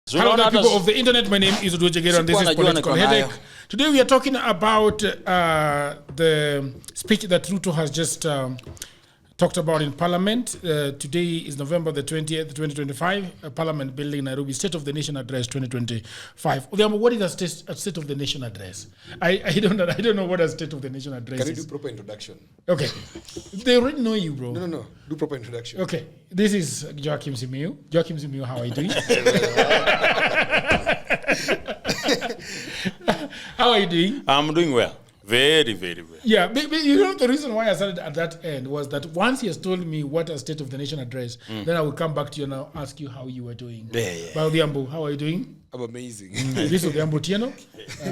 Hello there, people of the internet. My name is Ruto and this is Political Headache. Today we are talking about the speech that Ruto has just talked about in Parliament. Today is November the 20th, 2025, Parliament Building, Nairobi, State of the Nation Address 2025. What is a State of the Nation Address? I don't know what a State of the Nation Address is. Can you do proper introduction? Okay. They already know you, bro. No. Do proper introduction. Okay. This is Joachim Simiyu. Joachim Simiyu, how are you doing? How are you doing? I'm doing well. Very, very well. Yeah, but you know the reason why I started at that end was that once he has told me what a State of the Nation address, then I will come back to you and I'll ask you how you were doing. Yeah. But Odhiambo, how are you doing? I'm amazing. This is Odhiambo Tieno,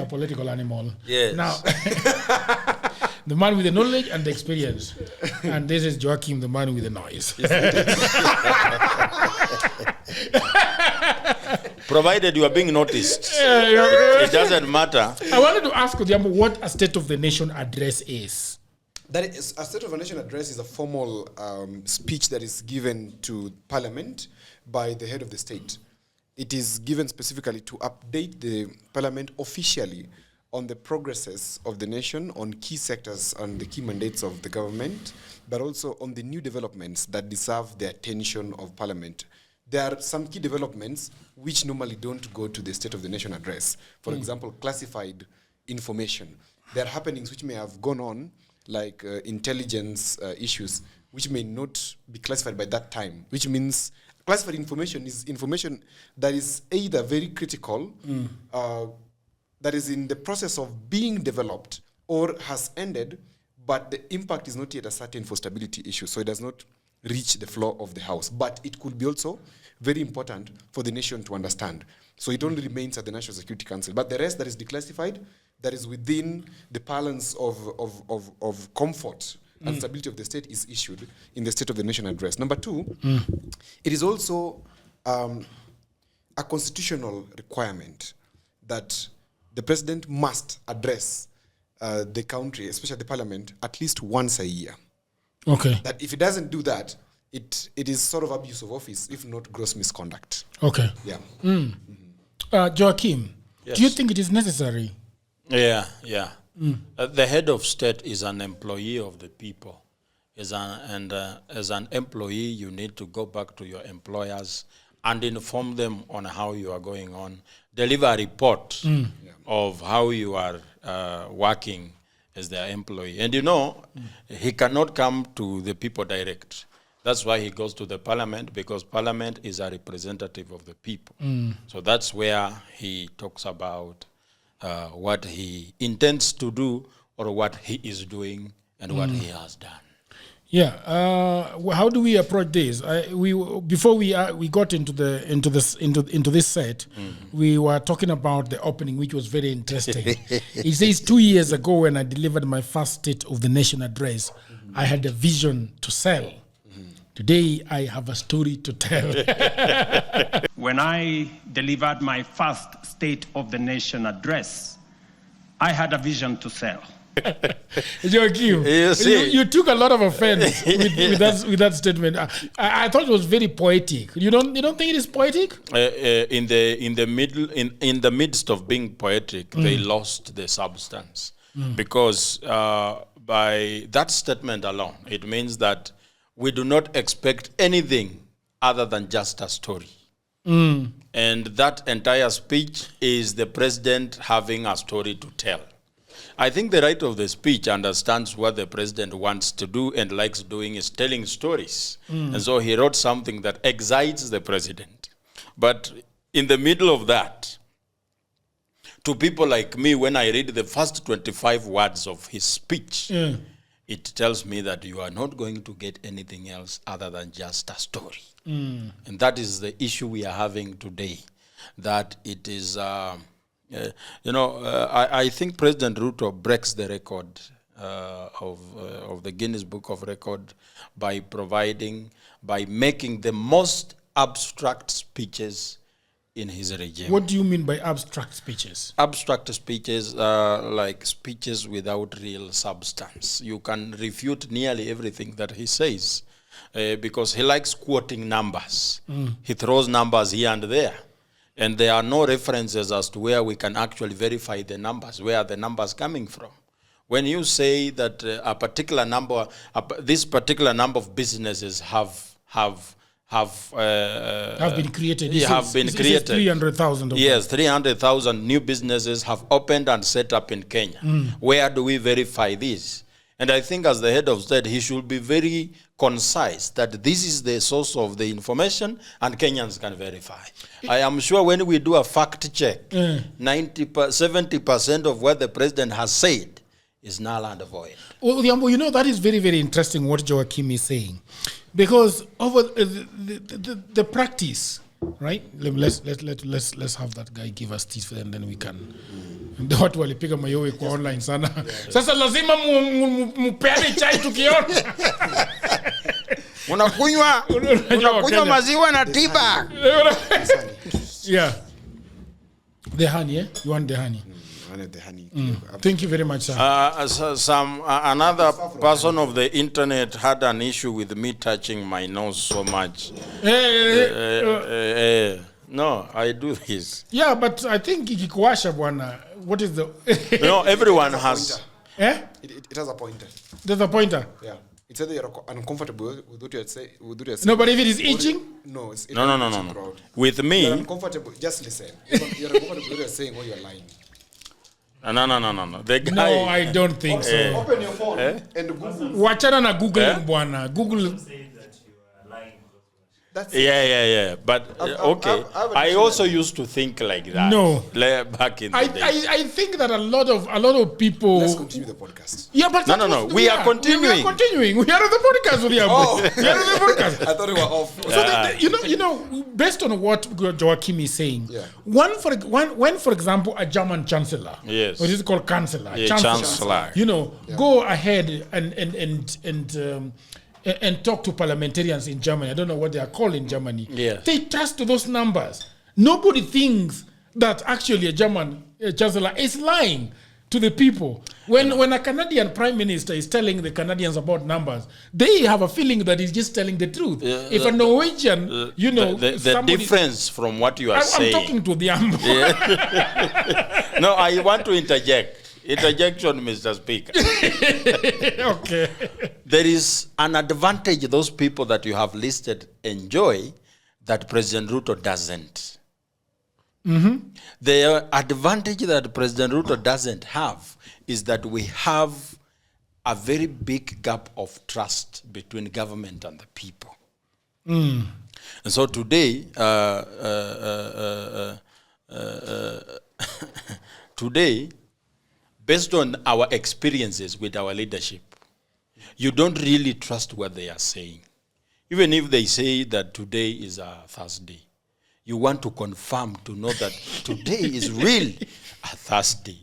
a political animal. Yes. Now, the man with the knowledge and the experience. And this is Joachim, the man with the noise. Provided you are being noticed. It doesn't matter. I wanted to ask Odhiambo what a State of the Nation address is. That is, a State of the Nation address is a formal speech that is given to Parliament by the head of the state. It is given specifically to update the Parliament officially on the progresses of the nation, on key sectors and the key mandates of the government, but also on the new developments that deserve the attention of Parliament. There are some key developments which normally don't go to the State of the Nation address. For example, classified information. There are happenings which may have gone on, like intelligence issues, which may not be classified by that time, which means classified information is information that is either very critical, that is in the process of being developed, or has ended, but the impact is not yet certain for stability issues, so it does not reach the floor of the House. But it could be also very important for the nation to understand. So it only remains at the National Security Council. But the rest that is declassified, that is within the balance of comfort and stability of the state, is issued in the State of the Nation address. Number two, it is also a constitutional requirement that the president must address the country, especially the Parliament, at least once a year. Okay. That if it doesn't do that, it is sort of abuse of office, if not gross misconduct. Okay. Yeah. Joachim, Yes. do you think it is necessary? Yeah. The head of state is an employee of the people. As an employee, you need to go back to your employers and inform them on how you are going on. Deliver a report of how you are working as their employee. And he cannot come to the people direct. That's why he goes to the Parliament, because Parliament is a representative of the people. So that's where he talks about what he intends to do, or what he is doing, and what he has done. Yeah. How do we approach this? Before we got into this set, we were talking about the opening, which was very interesting. It says 2 years ago, when I delivered my first State of the Nation address, I had a vision to sell. Today, I have a story to tell. When I delivered my first State of the Nation address, I had a vision to sell. Joachim, you took a lot of offense with that statement. I thought it was very poetic. You don't think it is poetic? In the midst of being poetic, they lost the substance, because by that statement alone, it means that we do not expect anything other than just a story. And that entire speech is the president having a story to tell. I think the writer of the speech understands what the president wants to do and likes doing is telling stories. And so he wrote something that excites the president. But in the middle of that, to people like me, when I read the first 25 words of his speech, it tells me that you are not going to get anything else other than just a story. And that is the issue we are having today, that it is... I think President Ruto breaks the record of the Guinness Book of Record by making the most abstract speeches in his regime. What do you mean by abstract speeches? Abstract speeches are like speeches without real substance. You can refute nearly everything that he says. because he likes quoting numbers. He throws numbers here and there. And there are no references as to where we can actually verify the numbers, where are the numbers coming from. When you say that this particular number of businesses have been created. Have been created. 300,000. Yes, 300,000 new businesses have opened and set up in Kenya. Where do we verify this? And I think as the head of state, he should be very concise that this is the source of the information and Kenyans can verify. I am sure when we do a fact check, 70% of what the president has said is null and void. Well, you know, that is very, very interesting what Joachim is saying. Because over the practice, right? Let's have that guy give us teeth and then we can. Ndio watu walipiga mayowe kwa online sana. Sasa lazima mupeane chai tukiona. Unakunywa maziwa na tiba. Yeah. The honey, eh? You want the honey? The honey. Thank you very much, sir. Another person of the internet had an issue with me touching my nose so much. No, I do this. Yeah, but I think ikikuwasha bwana. What is the? Everyone has. Eh? It has a pointer. There's a pointer. Yeah. It's either you're uncomfortable with what you're saying. No, but if it is itching? No, it's no. With me, you're uncomfortable. Just listen. You're uncomfortable with what you're saying or you're lying. No. The guy. No, I don't think so. Open your phone and Google. Wachana na Google bwana. Google. That's Yeah. But okay, I also used to think like that. No. Back in the day. I think that a lot of people. Let's continue the podcast. Yeah, but No. We are continuing. We are continuing. We are on the podcast, William. Oh. We are on the podcast. I thought we were off. So you know, based on what Joachim is saying, when for example a German chancellor, yes, what is it called, chancellor, chancellor, you know, go ahead and talk to parliamentarians in Germany. I don't know what they are called in Germany. Yes. They trust those numbers. Nobody thinks that actually a German chancellor is lying to the people. When a Canadian prime minister is telling the Canadians about numbers, they have a feeling that he's just telling the truth. If a Norwegian, the difference from what you are saying. I'm talking to the No, I want to interject. Interjection, Mr. Speaker. Okay. There is an advantage those people that you have listed enjoy that President Ruto doesn't. The advantage that President Ruto doesn't have is that we have a very big gap of trust between government and the people. And so today, based on our experiences with our leadership, you don't really trust what they are saying. Even if they say that today is a Thursday, you want to confirm to know that today is really a Thursday.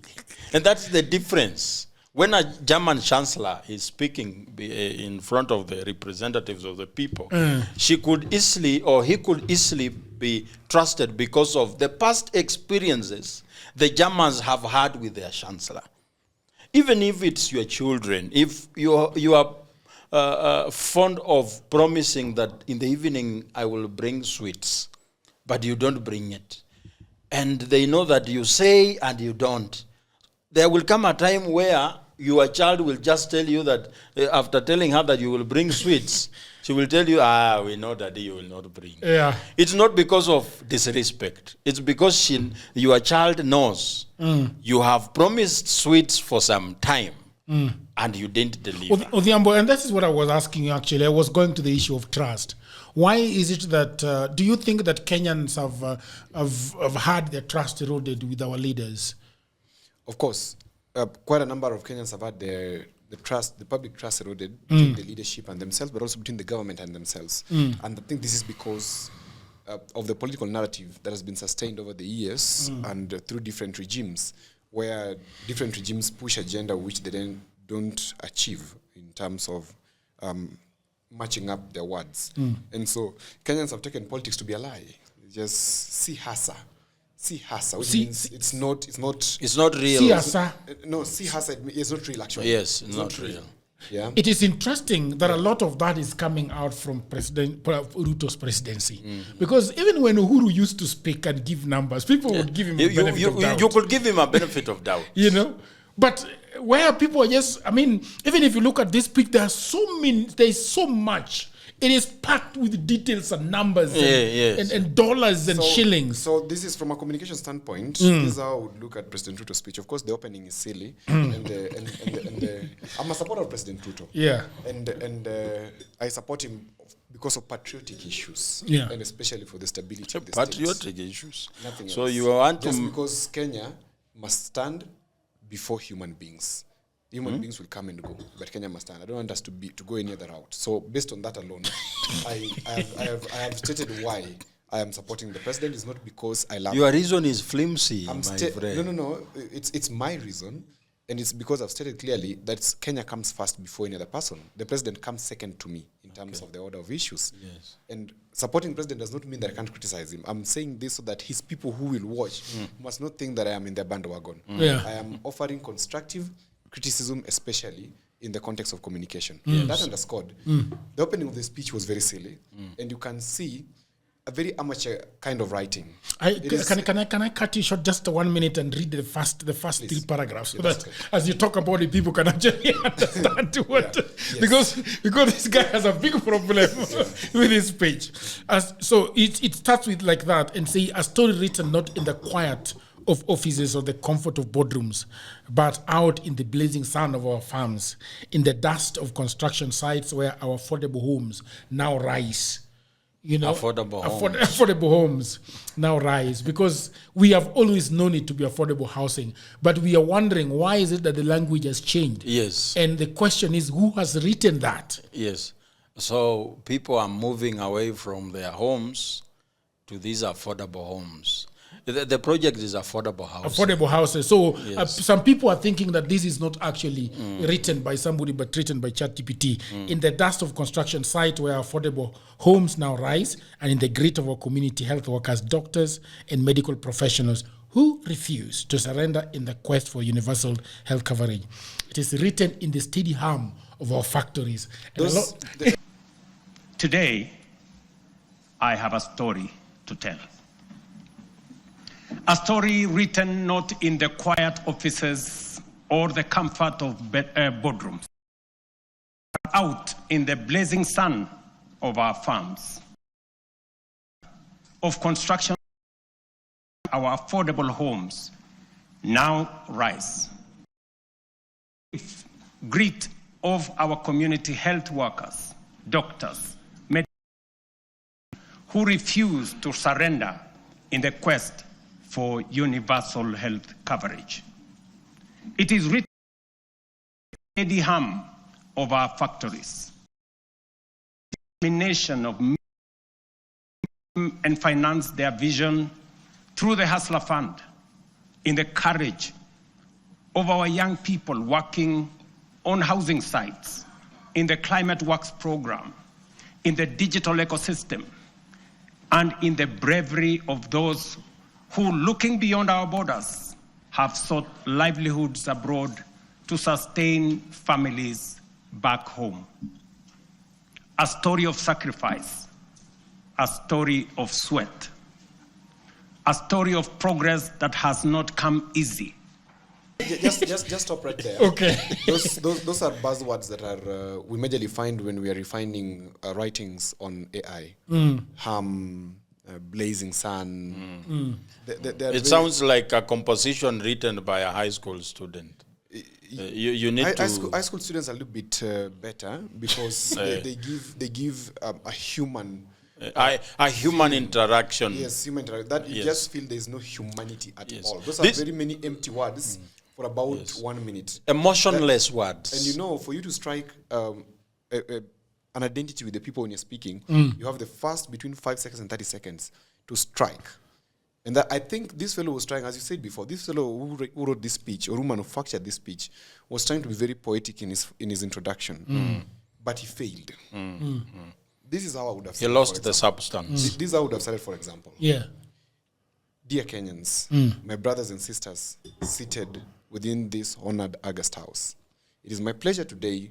And that's the difference. When a German chancellor is speaking in front of the representatives of the people, she could easily, or he could easily be trusted because of the past experiences the Germans have had with their chancellor. Even if it's your children, if you are fond of promising that in the evening I will bring sweets, but you don't bring it, and they know that you say and you don't, there will come a time where your child will just tell you that after telling her that you will bring sweets, she will tell you, we know that you will not bring. Yeah. It's not because of disrespect. It's because your child knows you have promised sweets for some time and you didn't deliver. Odhiambo, and this is what I was asking you actually. I was going to the issue of trust. Why is it that, do you think that Kenyans have had their trust eroded with our leaders? Of course. Quite a number of Kenyans have had the public trust eroded between the leadership and themselves, but also between the government and themselves. And I think this is because of the political narrative that has been sustained over the years and through different regimes, where different regimes push agenda which they then don't achieve in terms of matching up their words. And so Kenyans have taken politics to be a lie. Just see hasa, which means it's not real. Siasa. No, see hasa, it's not real actually. Yes, it's not real. Yeah. It is interesting that a lot of that is coming out from President Ruto's presidency. Because even when Uhuru used to speak and give numbers, people would give him a benefit of doubt. You could give him a benefit of doubt. You know? But where people are just, I mean, even if you look at this speech, there's so much. It is packed with details and numbers and dollars and shillings. So this is from a communication standpoint. This is how I would look at President Ruto's speech. Of course, the opening is silly, and I'm a supporter of President Ruto. Yeah, and I support him because of patriotic issues. Yeah, and especially for the stability of the patriotic states. Issues. Nothing so else. You want just to because Kenya must stand before human beings. Human beings will come and go, but Kenya must stand. I don't want us to go any other route. So based on that alone, I have stated why I am supporting the president. Is not because I love your him. reason is flimsy, my friend. No. It's my reason, and it's because I've stated clearly that Kenya comes first before any other person. The president comes second to me in terms of the order of issues. Yes. And supporting the president does not mean that I can't criticize him. I'm saying this so that his people who will watch must not think that I am in their bandwagon. Yeah. I am offering constructive criticism, especially in the context of communication. That underscored. The opening of the speech was very silly, and you can see a very amateur kind of writing. Can I cut you short just 1 minute and read the first Please. 3 paragraphs, so Yeah, that as you talk about it, people can actually understand what because this guy has a big problem with his speech. So it starts with like that and say a story written not in the quiet of offices or the comfort of boardrooms, but out in the blazing sun of our farms, in the dust of construction sites where our affordable homes now rise. You know, affordable homes now rise, because we have always known it to be affordable housing, but we are wondering why is it that the language has changed? Yes. And the question is, who has written that? Yes. So people are moving away from their homes to these affordable homes. The project is affordable houses. Affordable houses. So Yes. some people are thinking that this is not actually written by somebody, but written by ChatGPT. In the dust of construction site where affordable homes now rise, and in the grit of our community health workers, doctors, and medical professionals who refuse to surrender in the quest for universal health coverage. It is written in the steady hum of our factories. And Today, I have a story to tell. A story written not in the quiet offices or the comfort of boardrooms, but out in the blazing sun of our farms, of construction. Our affordable homes now rise. Grit of our community health workers, doctors, who refuse to surrender in the quest for universal health coverage. It is written in the hum of our factories, determination of and finance their vision through the Hustler Fund, in the courage of our young people working on housing sites, in the Climate Works program, in the digital ecosystem, and in the bravery of those who, looking beyond our borders, have sought livelihoods abroad to sustain families back home. A story of sacrifice, a story of sweat, a story of progress that has not come easy. Just stop right there. Okay. Those are buzzwords that are we majorly find when we are refining writings on AI. Blazing sun. It sounds like a composition written by a high school student. You need to. High school students are a little bit better because they give a human. A human interaction. Yes, human interaction. That you just feel there is no humanity at all. Those are very many empty words for about 1 minute. Emotionless words. And you know, for you to strike an identity with the people when you're speaking, you have the first between 5 seconds and 30 seconds to strike. And that, I think this fellow was trying, as you said before, this fellow who wrote this speech or who manufactured this speech was trying to be very poetic in his introduction, but he failed. This is how I would have. He lost the substance. This is how I would have started, for example. Yeah. Dear Kenyans, my brothers and sisters seated within this honored August House, it is my pleasure today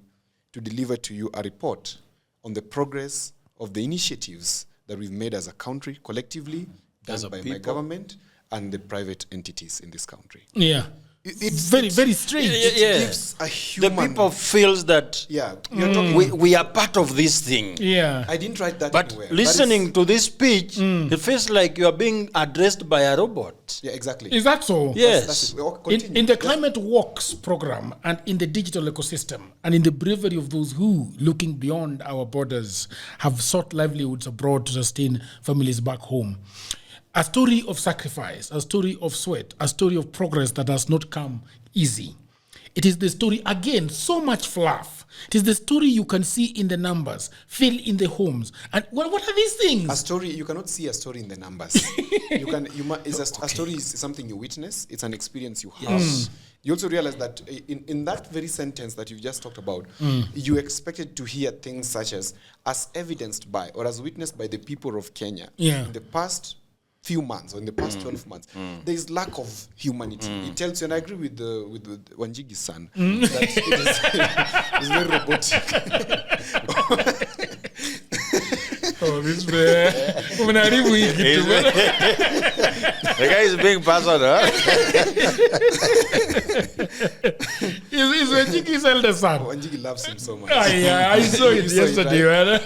to deliver to you a report on the progress of the initiatives that we've made as a country, collectively, done by my government and the private entities in this country. Yeah. It's very strange. It gives a human... The people feels that you're talking, we are part of this thing. Yeah. I didn't write that But anywhere. listening to this speech, it feels like you are being addressed by a robot. Yeah, exactly. Is that so? Yes. That's it. Well, continue. In the Climate Walks program and in the digital ecosystem and in the bravery of those who, looking beyond our borders, have sought livelihoods abroad to sustain families back home. A story of sacrifice, a story of sweat, a story of progress that has not come easy. It is the story, again, so much fluff. It is the story you can see in the numbers, feel in the homes. And what are these things? A story, you cannot see a story in the numbers. A story is something you witness, it's an experience you have. You also realize that in that very sentence that you just talked about, you expected to hear things such as evidenced by or as witnessed by the people of Kenya in the past few months or in the past 12 months, there is lack of humanity. It tells you, and I agree with Wanjigi's son, that it's very robotic. This man. The guy is being personal. He's Wanjigi's elder son. Wanjigi loves him so much. I saw it yesterday. Right?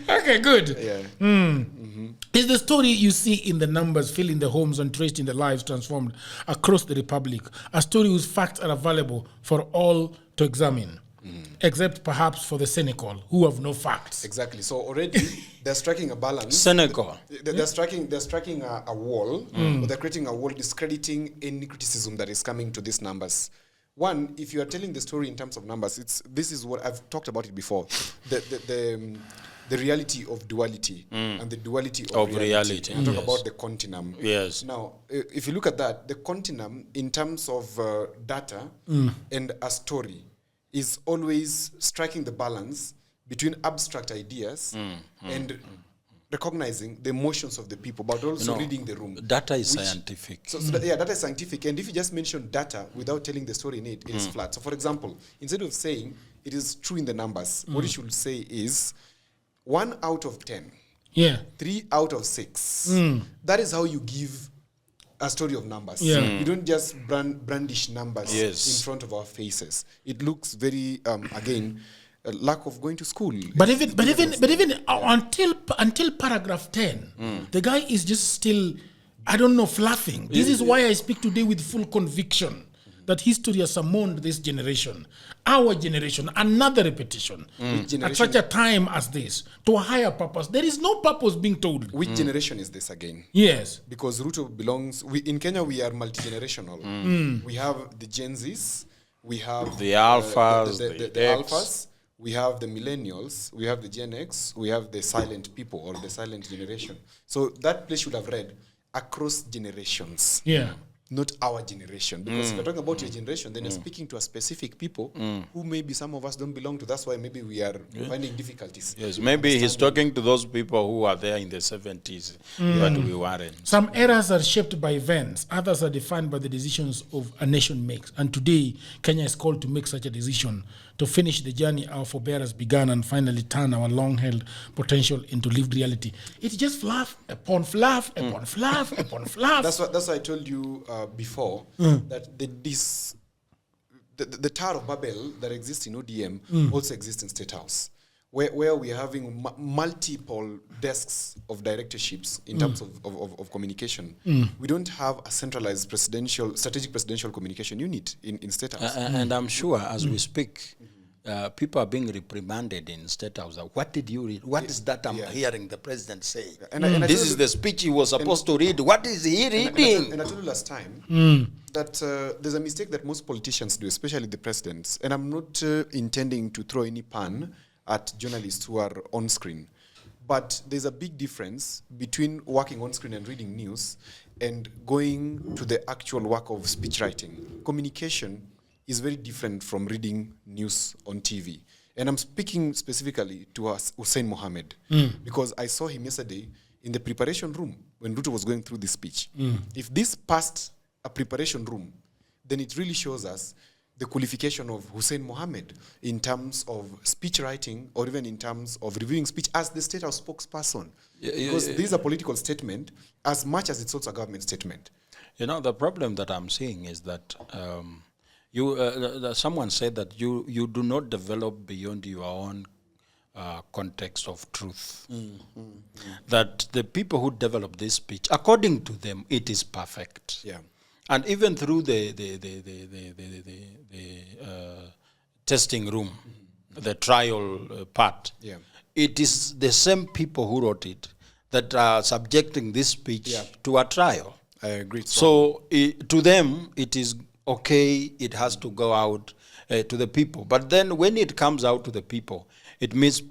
Okay, good. It's the story you see in the numbers, filling the homes and traced in the lives transformed across the Republic. A story whose facts are available for all to examine, except perhaps for the cynical who have no facts. Exactly. So already they're striking a balance. Cynical. They're striking a wall, or they're creating a wall discrediting any criticism that is coming to these numbers. One, if you are telling the story in terms of numbers, this is what I've talked about it before. The reality of duality and the duality of reality. We talk about the continuum. Yes. Now, if you look at that, the continuum in terms of data and a story is always striking the balance between abstract ideas and recognizing the emotions of the people, but also reading the room. Data is scientific. So data is scientific. And if you just mention data without telling the story in it, it is flat. So for example, instead of saying it is true in the numbers, what you should say is 1 out of 10. 3 out of 6. That is how you give a story of numbers. You don't just brandish numbers in front of our faces. It looks very, again, a lack of going to school. But even until paragraph 10, the guy is just still, I don't know, fluffing. This is why I speak today with full conviction that history has summoned this generation, our generation, another repetition at such a time as this, to a higher purpose. There is no purpose being told. Which generation is this again? Yes. Because Ruto belongs, in Kenya we are multi-generational. We have the Gen Zs, we have the Alphas, the Alphas, we have the Millennials, we have the Gen X, we have the silent people or the silent generation. So that place should have read across generations. Not our generation. Because if you're talking about your generation, then you're speaking to a specific people who maybe some of us don't belong to. That's why maybe we are finding difficulties. Yes, maybe he's talking to those people who were there in the 70s, but we weren't. Some eras are shaped by events. Others are defined by the decisions of a nation makes. And today, Kenya is called to make such a decision, to finish the journey our forebears began and finally turn our long-held potential into lived reality. It's just fluff upon fluff upon fluff upon fluff. That's what I told you before, that the Tower of Babel that exists in ODM also exists in State House, where we are having multiple desks of directorships in terms of communication. We don't have a centralized strategic presidential communication unit in State House. And I'm sure as we speak, people are being reprimanded in State House. What did you read? What is that I'm hearing the president say? And this is the speech he was supposed to read. What is he reading? And I told you last time that there's a mistake that most politicians do, especially the presidents. And I'm not intending to throw any pan at journalists who are on screen. But there's a big difference between working on screen and reading news and going to the actual work of speech writing. Communication is very different from reading news on TV. And I'm speaking specifically to Hussein Mohammed, because I saw him yesterday in the preparation room when Ruto was going through this speech. If this passed a preparation room, then it really shows us the qualification of Hussein Mohammed in terms of speech writing or even in terms of reviewing speech as the State House spokesperson. Because this is a political statement as much as it's also a government statement. You know, the problem that I'm seeing is that someone said that you do not develop beyond your own context of truth. That the people who develop this speech, according to them, it is perfect. Yeah. And even through the testing room, the trial part, it is the same people who wrote it that are subjecting this speech to a trial. I agree. So to them, it is okay, it has to go out to the people. But then when it comes out to the people, it meets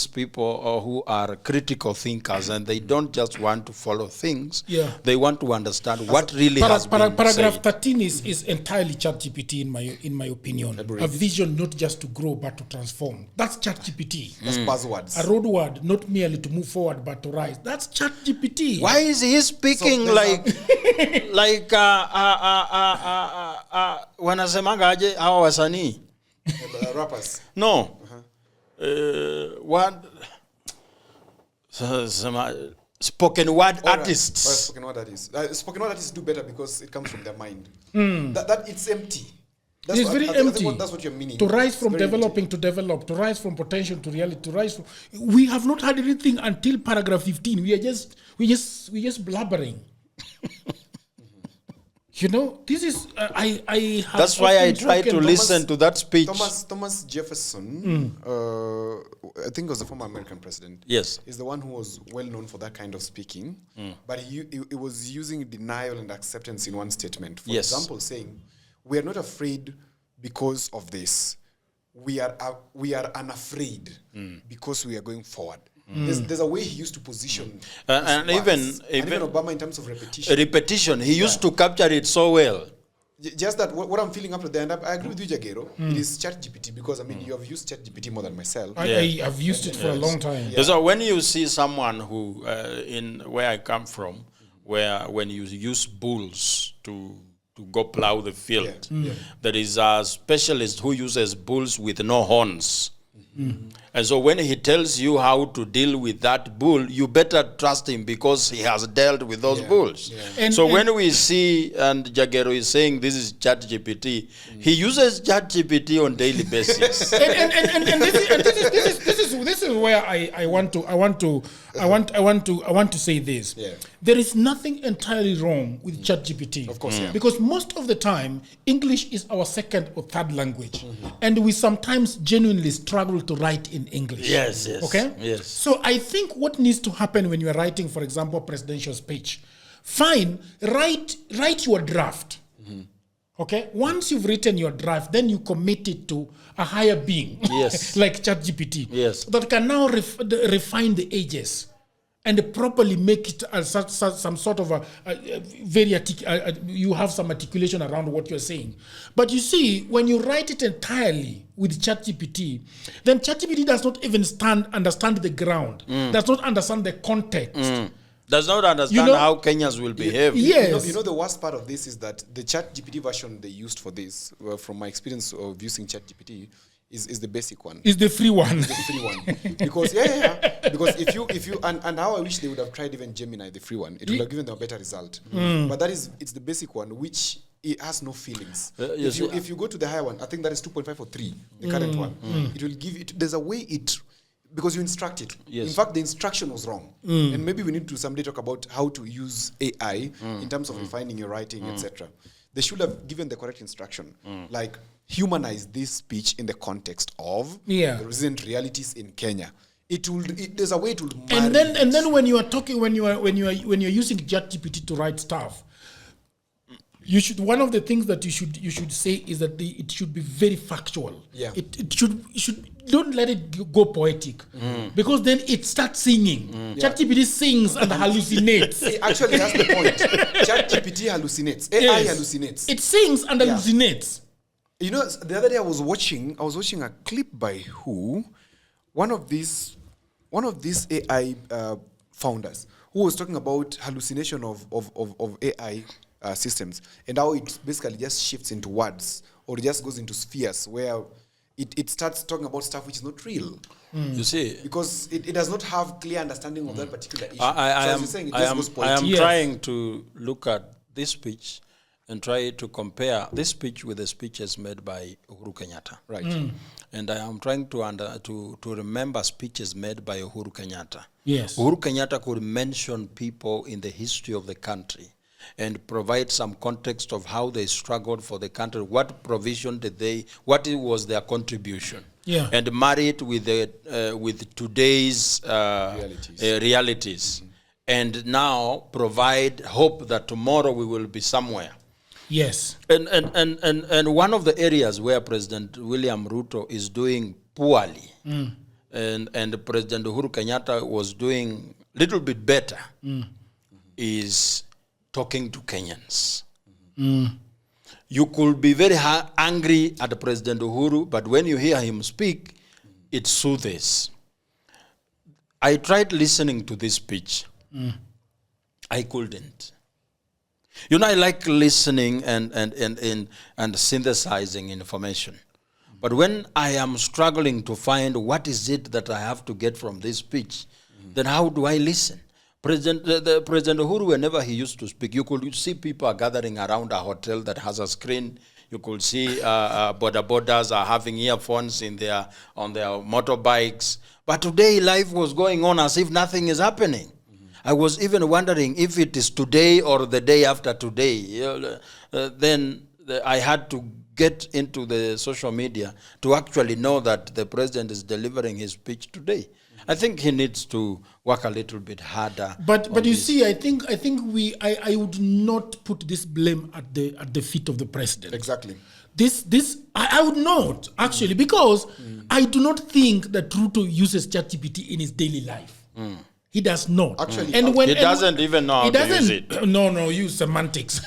people who are critical thinkers, and they don't just want to follow things. Yeah. They want to understand what really has been Paragraph said. 13 is entirely ChatGPT in my opinion. A vision not just to grow but to transform. That's ChatGPT. That's buzzwords. A roadword not merely to move forward but to rise. That's ChatGPT. Why is he speaking like wanasemanga aje hawa wasanii? Rappers. No. Spoken word artists. Spoken word artists. Spoken word artists do better because it comes from their mind. That it's empty. That's It's very empty. That's what you're meaning. To rise from It's very developing to develop, to rise from potential to reality, to rise from. We have not had anything until paragraph 15. We just blabbering. You know, this is I have. That's why I often try to spoken- listen to that speech. Thomas Jefferson, I think was the former American president. Yes. Is the one who was well known for that kind of speaking. But he was using denial and acceptance in one statement. For example, saying, "We are not afraid because of this. We are unafraid because we are going forward." There's a way he used to position, and words. even Obama in terms of repetition. Repetition. He used to capture it so well. Just that what I'm feeling up to the end, I agree with you, Jagero. It is ChatGPT because I mean you have used ChatGPT more than myself. I have used it for a long time. So when you see someone who, in where I come from, where when you use bulls to go plow the field, there is a specialist who uses bulls with no horns. And so when he tells you how to deal with that bull, you better trust him because he has dealt with those bulls. So when we see, and Jagero is saying this is ChatGPT, he uses ChatGPT on daily basis. and this is where I want to say this. Yeah. There is nothing entirely wrong with ChatGPT. Of course, because most of the time English is our second or third language, and we sometimes genuinely struggle to write in English. Yes. Okay. Yes. So I think what needs to happen when you are writing, for example, presidential speech, fine, write your draft. Okay. Once you've written your draft, then you commit it to a higher being, like ChatGPT, that can now refine the edges and properly make it some sort of you have some articulation around what you're saying. But you see, when you write it entirely with ChatGPT, then ChatGPT does not even understand the ground, does not understand the context. Does not understand how Kenyans will behave. Yes. You know the worst part of this is that the ChatGPT version they used for this, from my experience of using ChatGPT, is the basic one. Is the free one. The free one. Because because if you and how I wish they would have tried even Gemini, the free one, it would have given them a better result. But it's the basic one, which it has no feelings. If you go to the higher one, I think that is 2.5 or 3, the current one. It will give it. There's a way it. Because you instruct it. In fact, the instruction was wrong. And maybe we need to someday talk about how to use AI in terms of refining your writing, etc. They should have given the correct instruction. Like, humanize this speech in the context of the recent realities in Kenya. There's a way it will and then when you are talking, when you're using ChatGPT to write stuff, you should, one of the things that you should say is that it should be very factual. It should don't let it go poetic, because then it starts singing. ChatGPT sings and hallucinates. Actually, that's the point. ChatGPT hallucinates. AI hallucinates. It sings and hallucinates. You know, the other day I was watching a clip by one of these AI founders who was talking about hallucination of AI systems and how it basically just shifts into words or just goes into spheres where it starts talking about stuff which is not real. You see, Because it does not have clear understanding of that particular issue. I am trying to look at this speech and try to compare this speech with the speeches made by Uhuru Kenyatta. Right. And I am trying to remember speeches made by Uhuru Kenyatta. Yes. Uhuru Kenyatta could mention people in the history of the country and provide some context of how they struggled for the country, what provision did they, what was their contribution. Yeah. And marry it with today's realities. And now provide hope that tomorrow we will be somewhere. Yes. And one of the areas where President William Ruto is doing poorly, and President Uhuru Kenyatta was doing a little bit better, is talking to Kenyans. You could be very angry at President Uhuru, but when you hear him speak, it soothes. I tried listening to this speech. I couldn't. You know, I like listening and synthesizing information. But when I am struggling to find what is it that I have to get from this speech, then how do I listen? President Uhuru, whenever he used to speak, you could see people are gathering around a hotel that has a screen. You could see bodas are having earphones on their motorbikes. But today life was going on as if nothing is happening. I was even wondering if it is today or the day after today. Then I had to get into the social media to actually know that the president is delivering his speech today. I think he needs to work a little bit harder. But you see, I think I would not put this blame at the feet of the president. Exactly. I would not actually, because I do not think that Ruto uses ChatGPT in his daily life. He does not. Actually, he doesn't even know how to use it. No, use semantics.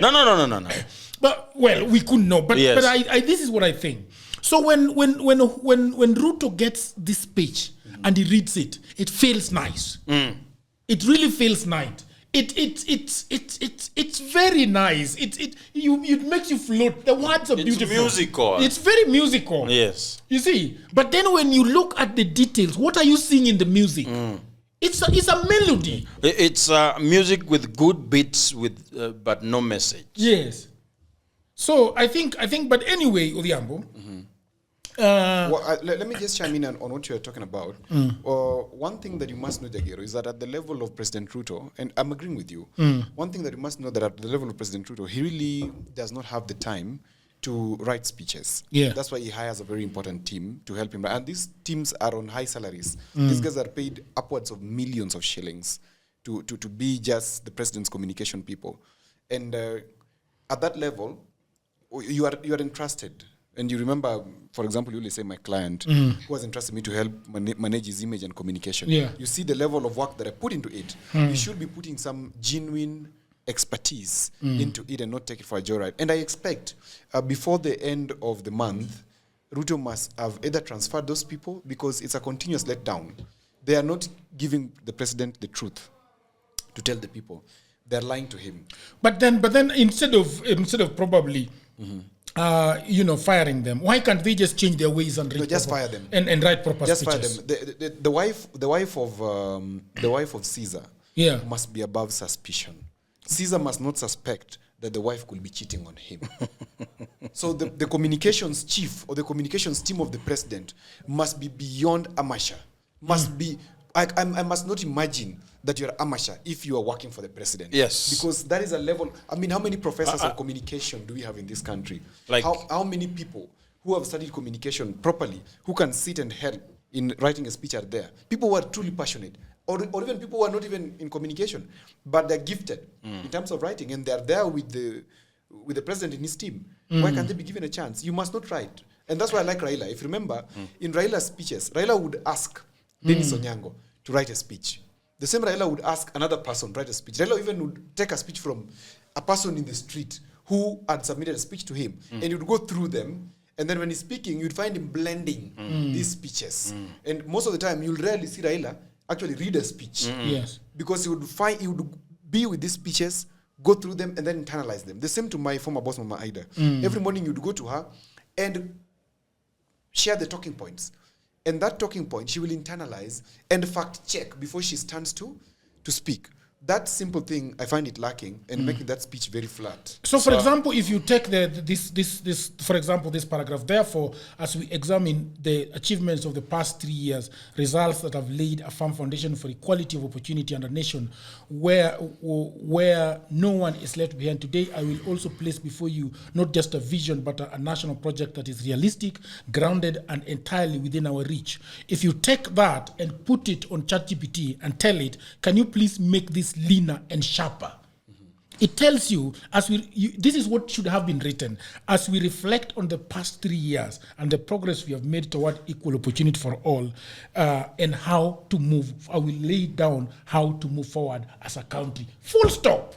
No. But well, we could know. But Yes. I this is what I think. So when Ruto gets this speech and he reads it, it feels nice. It really feels nice. It's very nice. It makes you float. The words are beautiful. It's musical. It's very musical. Yes. You see, but then when you look at the details, what are you seeing in the music? It's a melody. It's music with good beats, but no message. Yes. So I think. But anyway, Odhiambo. Let me just chime in on what you're talking about. One thing that you must know, Jagero, is that at the level of President Ruto, and I'm agreeing with you, one thing that you must know that at the level of President Ruto, he really does not have the time to write speeches. Yeah. That's why he hires a very important team to help him. And these teams are on high salaries. These guys are paid upwards of millions of shillings to be just the president's communication people. And at that level, you are entrusted. And you remember, for example, you say my client who has entrusted me to help manage his image and communication. Yeah. You see the level of work that I put into it. You should be putting some genuine expertise into it and not take it for a joyride. And I expect before the end of the month, Ruto must have either transferred those people, because it's a continuous letdown. They are not giving the president the truth to tell the people. They're lying to him. But then instead of probably firing them, why can't they just change their ways and fire them and write proper just speeches? Fire them. The wife of Caesar must be above suspicion. Caesar must not suspect that the wife could be cheating on him. So the communications chief or the communications team of the president must be beyond amateur. I must not imagine that you're amateur if you are working for the president. Yes. Because that is a level. I mean, how many professors of communication do we have in this country? Like how many people who have studied communication properly, who can sit and help in writing a speech are there? People who are truly passionate. Or even people who are not even in communication, but they're gifted in terms of writing, and they're there with the president in his team. Why can't they be given a chance? You must not write. And that's why I like Raila. If you remember, in Raila's speeches, Raila would ask Dennis Onyango to write a speech. The same Raila would ask another person to write a speech. Raila even would take a speech from a person in the street who had submitted a speech to him, and he would go through them. And then when he's speaking, you'd find him blending these speeches. And most of the time, you'll rarely see Raila actually read a speech. Yes. Because he would be with these speeches go through them, and then internalize them. The same to my former boss, Mama Aida. Every morning you'd go to her and share the talking points. And that talking point, she will internalize and fact check before she stands to speak. That simple thing, I find it lacking and making that speech very flat. So, for example, if you take this, for example, this paragraph, therefore, as we examine the achievements of the past 3 years, results that have laid a firm foundation for equality of opportunity and a nation where no one is left behind. Today, I will also place before you not just a vision, but a national project that is realistic, grounded, and entirely within our reach. If you take that and put it on ChatGPT and tell it, can you please make this leaner and sharper? It tells you, this is what should have been written. As we reflect on the past 3 years and the progress we have made toward equal opportunity for all, and how to move, I will lay down how to move forward as a country. Full stop.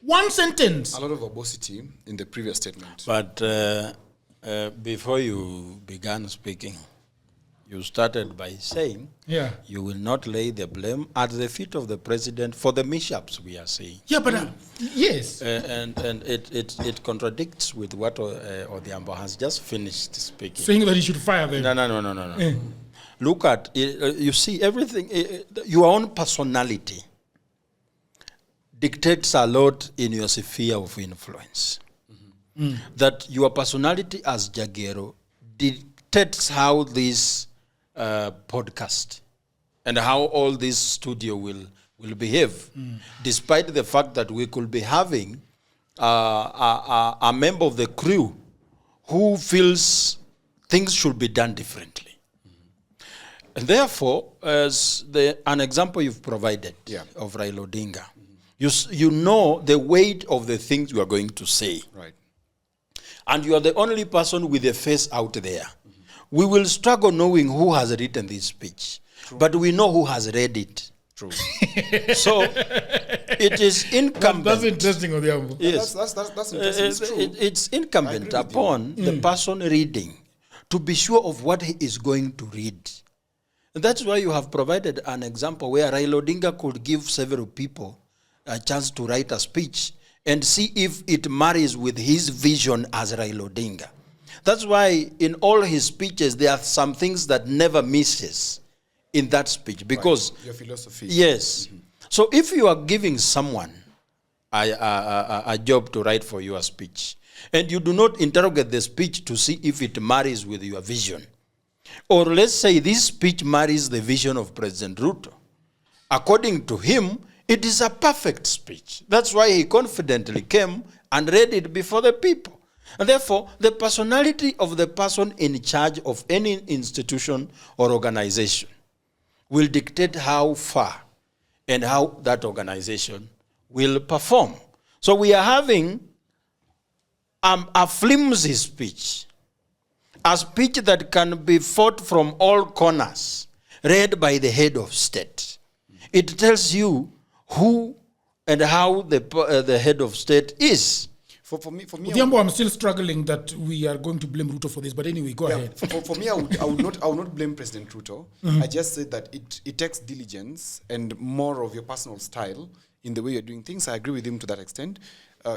One sentence. A lot of verbosity in the previous statement. But before you began speaking, you started by saying you will not lay the blame at the feet of the president for the mishaps we are seeing. Yeah, but yes. And it contradicts with what Odhiambo has just finished speaking. Saying that he should fire them. No. Look at it, you see everything, your own personality dictates a lot in your sphere of influence. That your personality as Jagero dictates how this podcast and how all this studio will behave, despite the fact that we could be having a member of the crew who feels things should be done differently. And therefore, as an example you've provided of Raila Odinga, you know the weight of the things you are going to say. Right. And you are the only person with a face out there. We will struggle knowing who has written this speech. True. But we know who has read it. True. So it is incumbent. That's interesting, Odhiambo. Yes. That's interesting. It's true. It's incumbent upon the person reading to be sure of what he is going to read. And that's why you have provided an example where Raila Odinga could give several people a chance to write a speech and see if it marries with his vision as Raila Odinga. That's why in all his speeches, there are some things that never misses in that speech. Because your philosophy. Yes. So if you are giving someone a job to write for your speech, and you do not interrogate the speech to see if it marries with your vision, or let's say this speech marries the vision of President Ruto, according to him, it is a perfect speech. That's why he confidently came and read it before the people. And therefore, the personality of the person in charge of any institution or organization will dictate how far and how that organization will perform. So we are having a flimsy speech, a speech that can be fought from all corners, read by the head of state. It tells you who and how the head of state is. For me, Odhiambo, I'm still struggling that we are going to blame Ruto for this. But anyway, go ahead. For me, I would not blame President Ruto. I just said that it takes diligence and more of your personal style in the way you're doing things. I agree with him to that extent,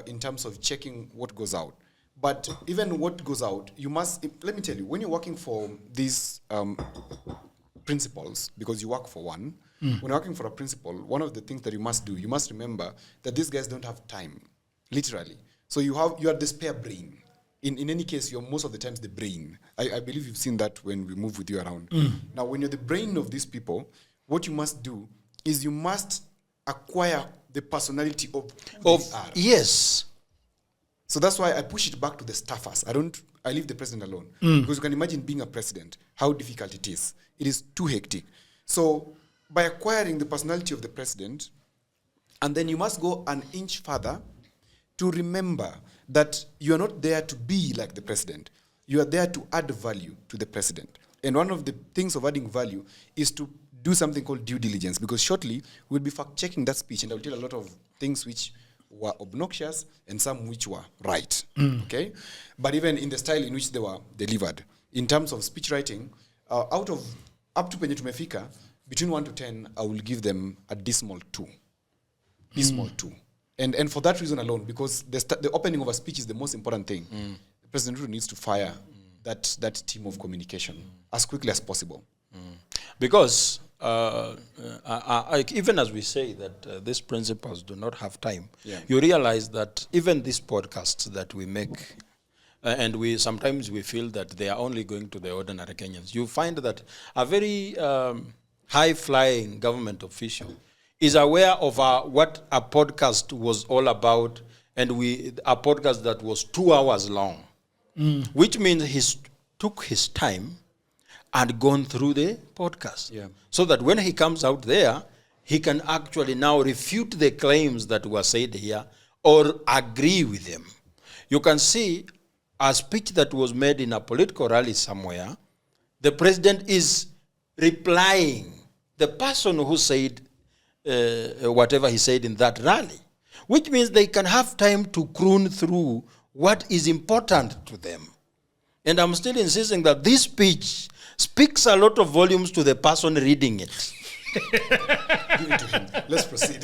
in terms of checking what goes out. But even what goes out, you must. Let me tell you, when you're working for these principles, because you work for one. When you're working for a principle, one of the things that you must do, you must remember that these guys don't have time, literally. So you are the spare brain. In any case, you're most of the times the brain. I believe you've seen that when we move with you around. Now, when you're the brain of these people, what you must do is you must acquire the personality of who they are. Yes. So that's why I push it back to the staffers. I leave the president alone. Because you can imagine being a president, how difficult it is. It is too hectic. So by acquiring the personality of the president, and then you must go an inch further to remember that you are not there to be like the president. You are there to add value to the president. And one of the things of adding value is to do something called due diligence, because shortly we'll be fact-checking that speech, and I'll tell a lot of things which were obnoxious and some which were right. Okay? But even in the style in which they were delivered, in terms of speech writing, up to penye tumefika, between 1 to 10, I will give them a dismal 2. Dismal 2. And for that reason alone, because the opening of a speech is the most important thing, President Ruto needs to fire that team of communication as quickly as possible. Because even as we say that these principals do not have time, you realize that even these podcasts that we make, and sometimes we feel that they are only going to the ordinary Kenyans. You find that a very high-flying government official is aware of what a podcast was all about, and a podcast that was 2 hours long, which means he took his time and gone through the podcast. So that when he comes out there, he can actually now refute the claims that were said here or agree with them. You can see a speech that was made in a political rally somewhere, the president is replying the person who said whatever he said in that rally, which means they can have time to croon through what is important to them. And I'm still insisting that this speech speaks a lot of volumes to the person reading it. Give it to him. Let's proceed.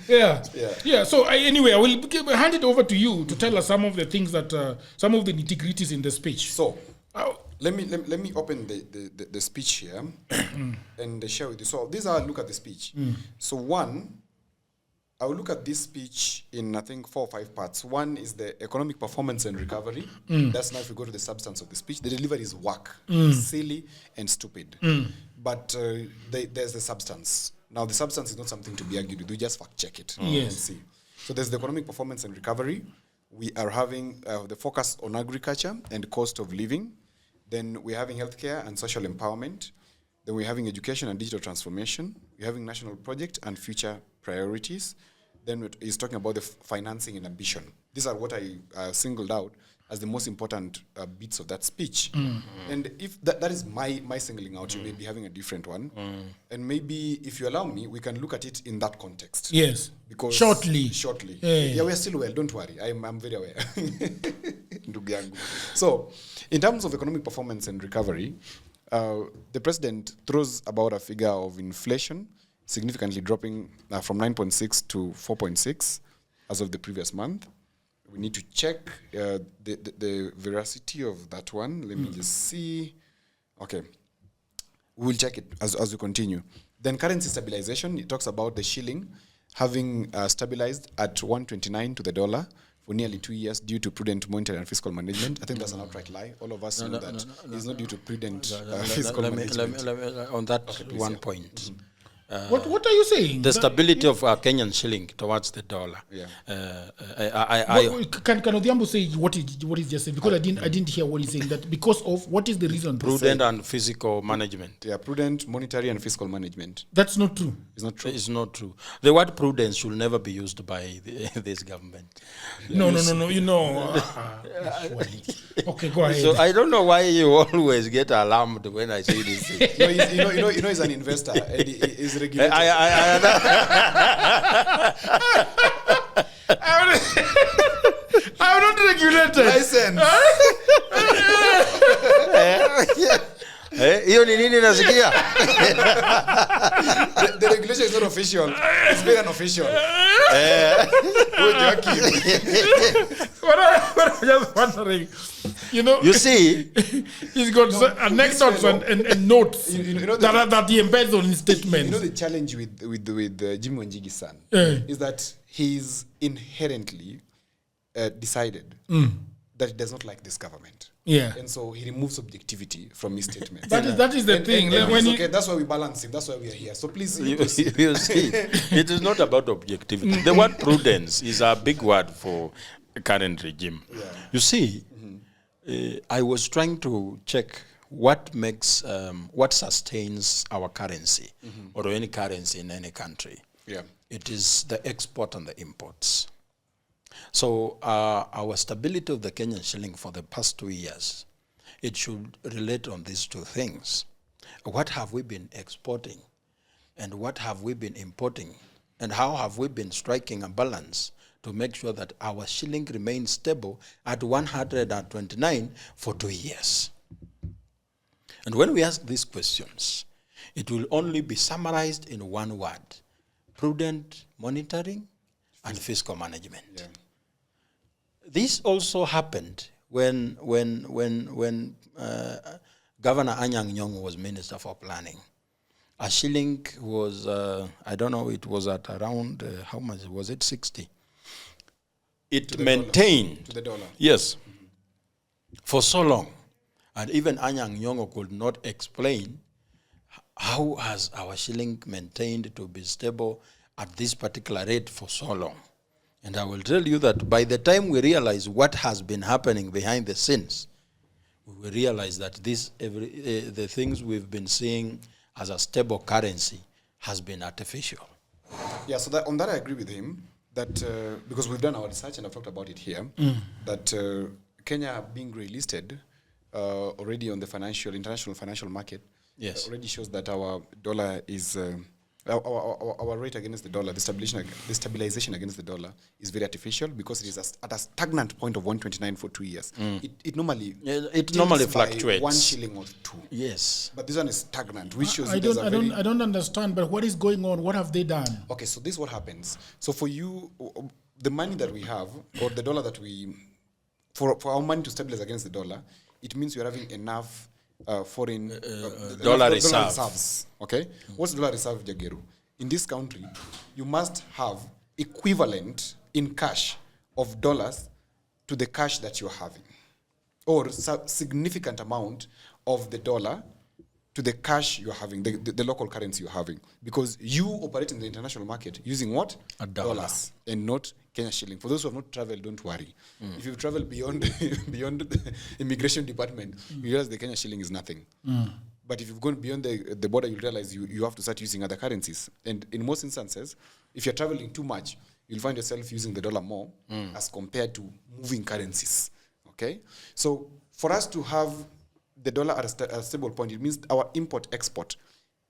Yeah. So anyway, I will hand it over to you to tell us some of the things that, some of the nitty-gritties in the speech. So, let me open the speech here and share with you. So, look at the speech. So, one, I will look at this speech in, I think, 4 or 5 parts. One is the economic performance and recovery. That's now if we go to the substance of the speech. The delivery is whack, silly, and stupid. But there's the substance. Now, the substance is not something to be argued with. We just fact-check it and see. So there's the economic performance and recovery. We are having the focus on agriculture and cost of living. Then we're having healthcare and social empowerment. Then we're having education and digital transformation. We're having national project and future priorities. Then he's talking about the financing and ambition. These are what I singled out as the most important bits of that speech. And if that is my singling out, you may be having a different one. And maybe, if you allow me, we can look at it in that context. Yes. Because Shortly. Yeah, we are still well. Don't worry. I'm very aware. So, in terms of economic performance and recovery, the president throws about a figure of inflation significantly dropping from 9.6 to 4.6 as of the previous month. We need to check the veracity of that one. Let me just see. Okay. We'll check it as we continue. Then currency stabilization, it talks about the shilling having stabilized at 129 to the dollar for nearly 2 years due to prudent monetary and fiscal management. I think that's an outright lie. All of us know that it's not due to prudent fiscal management. On that one point. What are you saying? The stability of our Kenyan shilling towards the dollar. Can Odhiambo say what is just said? Because I didn't hear what he's saying. That because of what is the reason? Prudent and fiscal management. Yeah, prudent monetary and fiscal management. That's not true. It's not true. It's not true. The word prudence should never be used by this government. No. You know. Okay, go ahead. So I don't know why you always get alarmed when I say this thing. He's an investor and he's regulated. I'm not regulated. License. Hiyo ni nini nasikia? The regulation is not official. It's very unofficial. What I'm just wondering, you see, he's got anecdotes and notes that he embeds on his statements. You know the challenge with Jimmy Wanjigi's son is that he's inherently decided that he does not like this government. Yeah. And so he removes objectivity from his statements. That is the thing. Okay, that's why we balance him. That's why we are here. So please. You see, it is not about objectivity. The word prudence is a big word for the current regime. Yeah. You see, I was trying to check what makes, what sustains our currency or any currency in any country. Yeah. It is the export and the imports. So our stability of the Kenyan shilling for the past 2 years, it should relate on these two things. What have we been exporting and what have we been importing and how have we been striking a balance to make sure that our shilling remains stable at 129 for 2 years. And when we ask these questions, it will only be summarized in one word: prudent monitoring and fiscal management. Yeah. This also happened when Governor Anyang' Nyong'o was Minister for Planning. A shilling was, I don't know, it was at around, how much, was it 60? It maintained. To the dollar. Yes. For so long. And even Anyang' Nyong'o could not explain how has our shilling maintained to be stable at this particular rate for so long. And I will tell you that by the time we realize what has been happening behind the scenes, we will realize that the things we've been seeing as a stable currency has been artificial. Yeah, so on that I agree with him, that because we've done our research and I've talked about it here, that Kenya being grey-listed already on the international financial market, yes, already shows that our dollar is our rate against the dollar, the stabilization against the dollar is very artificial because it is at a stagnant point of 129 for 2 years. It normally fluctuates 1 shilling or 2. Yes, but this one is stagnant, which shows I don't understand. But what is going on? What have they done? Okay, so this is what happens. So for you, the money that we have, or the dollar that we, for our money to stabilize against the dollar, it means you're having enough foreign dollar reserves. Okay? What's dollar reserve, Jageru? In this country, you must have equivalent in cash of dollars to the cash that you're having, or significant amount of the dollar to the cash you're having, the local currency you're having, because you operate in the international market using what? Dollars, and not Kenya shilling. For those who have not traveled, don't worry. If you've traveled beyond the immigration department, you realize the Kenya shilling is nothing. But if you've gone beyond the border, you realize you have to start using other currencies. And in most instances, if you're traveling too much, you'll find yourself using the dollar more as compared to moving currencies. Okay? So for us to have the dollar at a stable point, it means our import-export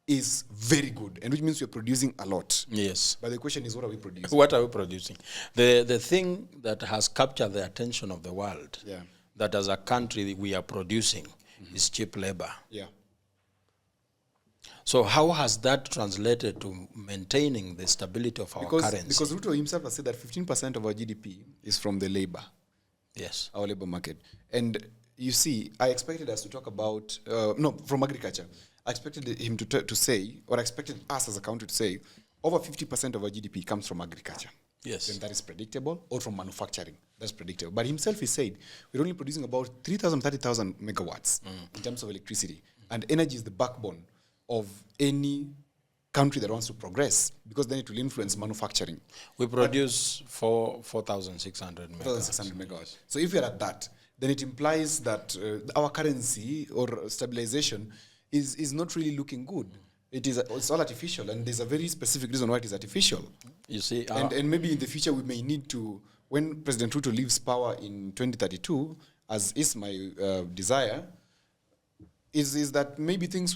is very good, and which means we're producing a lot. Yes. But the question is, what are we producing? What are we producing? The thing that has captured the attention of the world, that as a country we are producing, is cheap labor. Yeah. So how has that translated to maintaining the stability of our currency? Because Ruto himself has said that 15% of our GDP is from the labor. Yes. Our labor market. And you see, I expected us to talk about, from agriculture. I expected him to say, or I expected us as a country to say, over 50% of our GDP comes from agriculture. Yes. Then that is predictable, or from manufacturing. That's predictable. But himself, he said, we're only producing about 30,000 megawatts in terms of electricity. And energy is the backbone of any country that wants to progress, because then it will influence manufacturing. We produce 4,600 megawatts. 4,600 megawatts. So if you're at that, then it implies that our currency or stabilization is not really looking good. It's all artificial, and there's a very specific reason why it is artificial. You see, and maybe in the future we may need to, when President Ruto leaves power in 2032, as is my desire, is that maybe things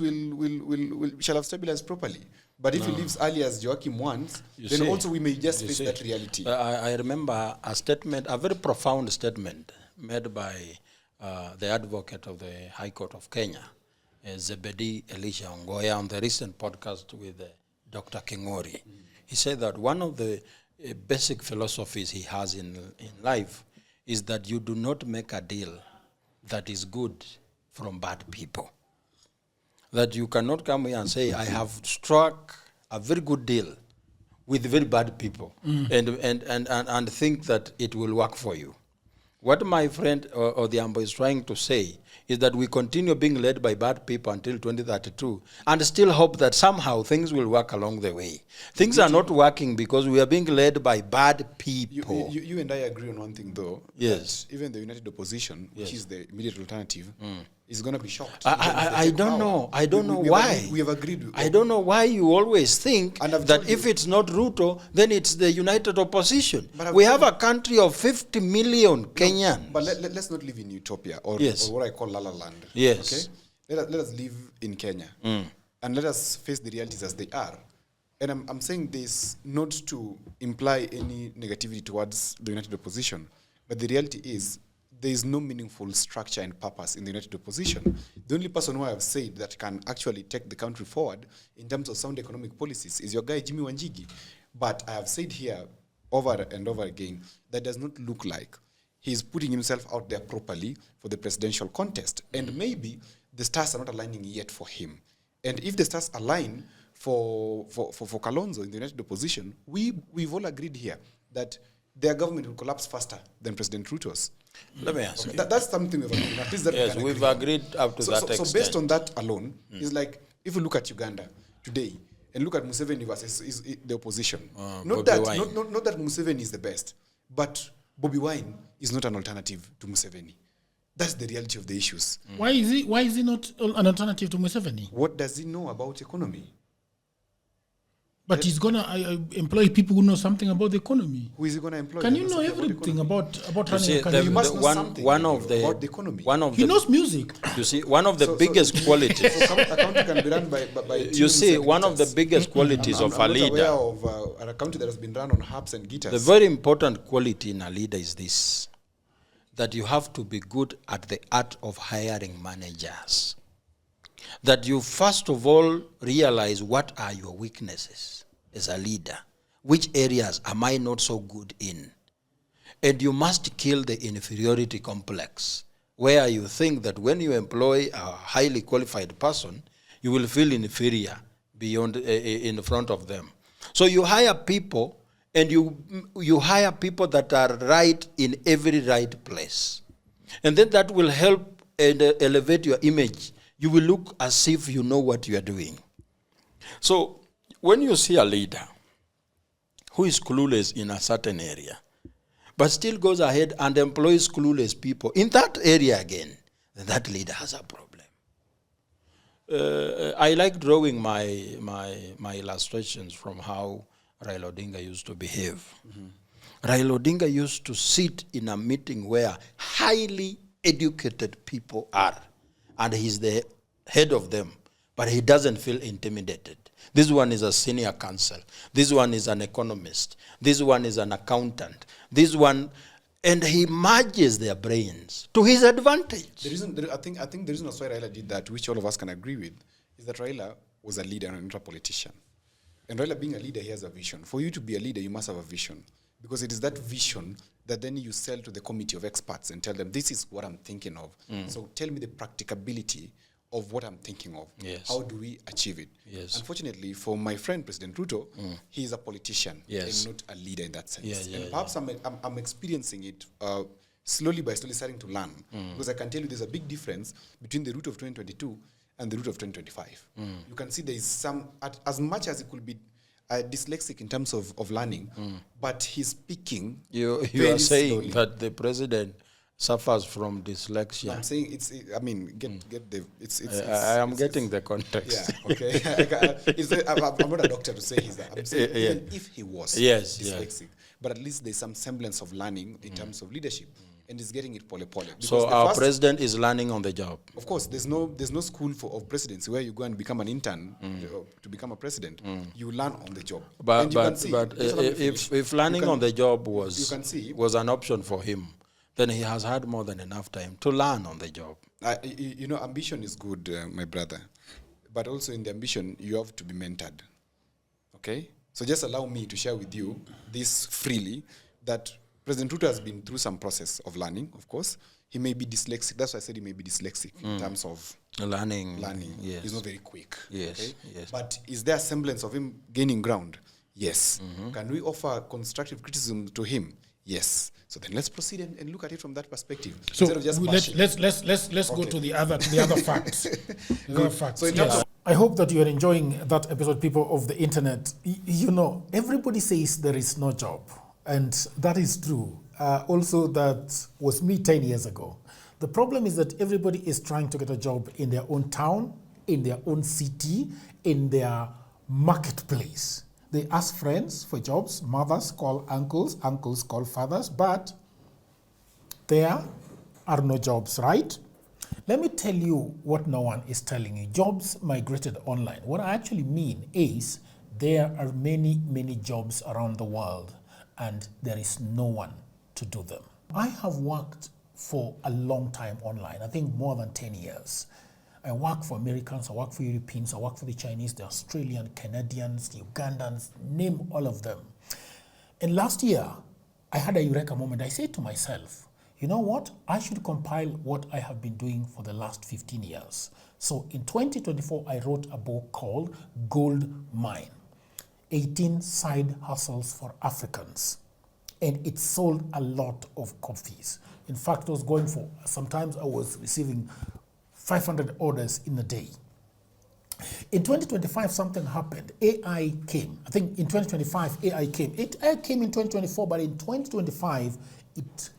shall have stabilized properly. But if he leaves early as Joachim wants, then also we may just face that reality. I remember a very profound statement made by the advocate of the High Court of Kenya, Zebedi Elisha Ongoya, on the recent podcast with Dr. Kingori. He said that one of the basic philosophies he has in life is that you do not make a deal that is good from bad people. That you cannot come here and say, I have struck a very good deal with very bad people and think that it will work for you. What my friend Odhiambo is trying to say is that we continue being led by bad people until 2032 and still hope that somehow things will work along the way. Things are not working because we are being led by bad people. You and I agree on one thing, though. Yes. Even the United Opposition, which is the immediate alternative, is going to be shocked. I don't know. I don't know why. We have agreed. I don't know why you always think that if it's not Ruto, then it's the United Opposition. We have a country of 50 million Kenyans. But let's not live in utopia or what I call La La Land. Yes. Okay? Let us live in Kenya. And let us face the realities as they are. And I'm saying this not to imply any negativity towards the United Opposition, but the reality is there is no meaningful structure and purpose in the United Opposition. The only person who I have said that can actually take the country forward in terms of sound economic policies is your guy Jimmy Wanjigi. But I have said here over and over again, that does not look like he's putting himself out there properly for the presidential contest. And maybe the stars are not aligning yet for him. And if the stars align for Kalonzo in the United Opposition, we've all agreed here that their government will collapse faster than President Ruto's. Let me ask you. That's something we've agreed. At least that Yes, we've agreed up to that extent. So based on that alone, it's like if you look at Uganda today and look at Museveni versus the opposition, not that Museveni is the best, but Bobby Wine is not an alternative to Museveni. That's the reality of the issues. Why is he not an alternative to Museveni? What does he know about economy? But he's gonna employ people who know something about the economy. Who is he gonna employ? Can you know everything about running a You country? must know something about the economy. He knows music. You see, one of the biggest qualities. So a country can be run by You see, one of the biggest qualities of a I'm not aware leader. of a country that has been run on harps and guitars. The very important quality in a leader is this: that you have to be good at the art of hiring managers. That you first of all realize what are your weaknesses as a leader. Which areas am I not so good in? And you must kill the inferiority complex, where you think that when you employ a highly qualified person, you will feel inferior beyond in front of them. So you hire people, and you hire people that are right in every right place. And then that will help and elevate your image. You will look as if you know what you are doing. So when you see a leader who is clueless in a certain area, but still goes ahead and employs clueless people in that area again, then that leader has a problem. I like drawing my illustrations from how Raila Odinga used to behave. Raila Odinga used to sit in a meeting where highly educated people are, and he's the head of them, but he doesn't feel intimidated. This one is a senior counsel. This one is an economist. This one is an accountant. This one, and he merges their brains to his advantage. I think the reason why Raila did that, which all of us can agree with, is that Raila was a leader and not a politician. And Raila being a leader, he has a vision. For you to be a leader, you must have a vision. Because it is that vision that then you sell to the committee of experts and tell them, this is what I'm thinking of. So tell me the practicability of what I'm thinking of. Yes. How do we achieve it? Yes. Unfortunately, for my friend, President Ruto, he is a politician Yes. and not a leader in that sense. Yeah, And perhaps I'm experiencing it slowly starting to learn. Because I can tell you there's a big difference between the Ruto of 2022 and the Ruto of 2025. You can see there is some, as much as it could be dyslexic in terms of learning, but he's speaking. You very are saying slowly. that the president suffers from dyslexia. I'm saying get the it's. I am getting the context. Yeah, okay. I'm not a doctor to say he's that. I'm saying even if he was dyslexic, but at least there's some semblance of learning in terms of leadership, and he's getting it pole. So our president is learning on the job. Of course, there's no school of presidency where you go and become an intern to become a president. You learn on the job. But if learning on the job was an option for him, then he has had more than enough time to learn on the job. Ambition is good, my brother. But also in the ambition, you have to be mentored. Okay? So just allow me to share with you this freely, that President Ruto has been through some process of learning, of course. He may be dyslexic. That's why I said he may be dyslexic in terms of learning. Yes. He's not very quick. Yes. Okay? Yes. But is there a semblance of him gaining ground? Yes. Can we offer constructive criticism to him? Yes. So then let's proceed and look at it from that perspective. So instead of just let's go to the other facts. The other facts. So in terms of I hope that you are enjoying that episode, people of the internet. Everybody says there is no job, and that is true. Also, that was me 10 years ago. The problem is that everybody is trying to get a job in their own town, in their own city, in their marketplace. They ask friends for jobs, mothers call uncles, uncles call fathers, but there are no jobs, right? Let me tell you what no one is telling you. Jobs migrated online. What I actually mean is there are many, many jobs around the world, and there is no one to do them. I have worked for a long time online, I think more than 10 years. I work for Americans, I work for Europeans, I work for the Chinese, the Australian, Canadians, the Ugandans, name all of them. And last year, I had a eureka moment. I said to myself, you know what? I should compile what I have been doing for the last 15 years. So in 2024, I wrote a book called Gold Mine, 18 Side Hustles for Africans. And it sold a lot of copies. In fact, I was going for, sometimes I was receiving 500 orders in a day. In 2025, something happened. AI came. I think in 2025, AI came. AI came in 2024, but in 2025, it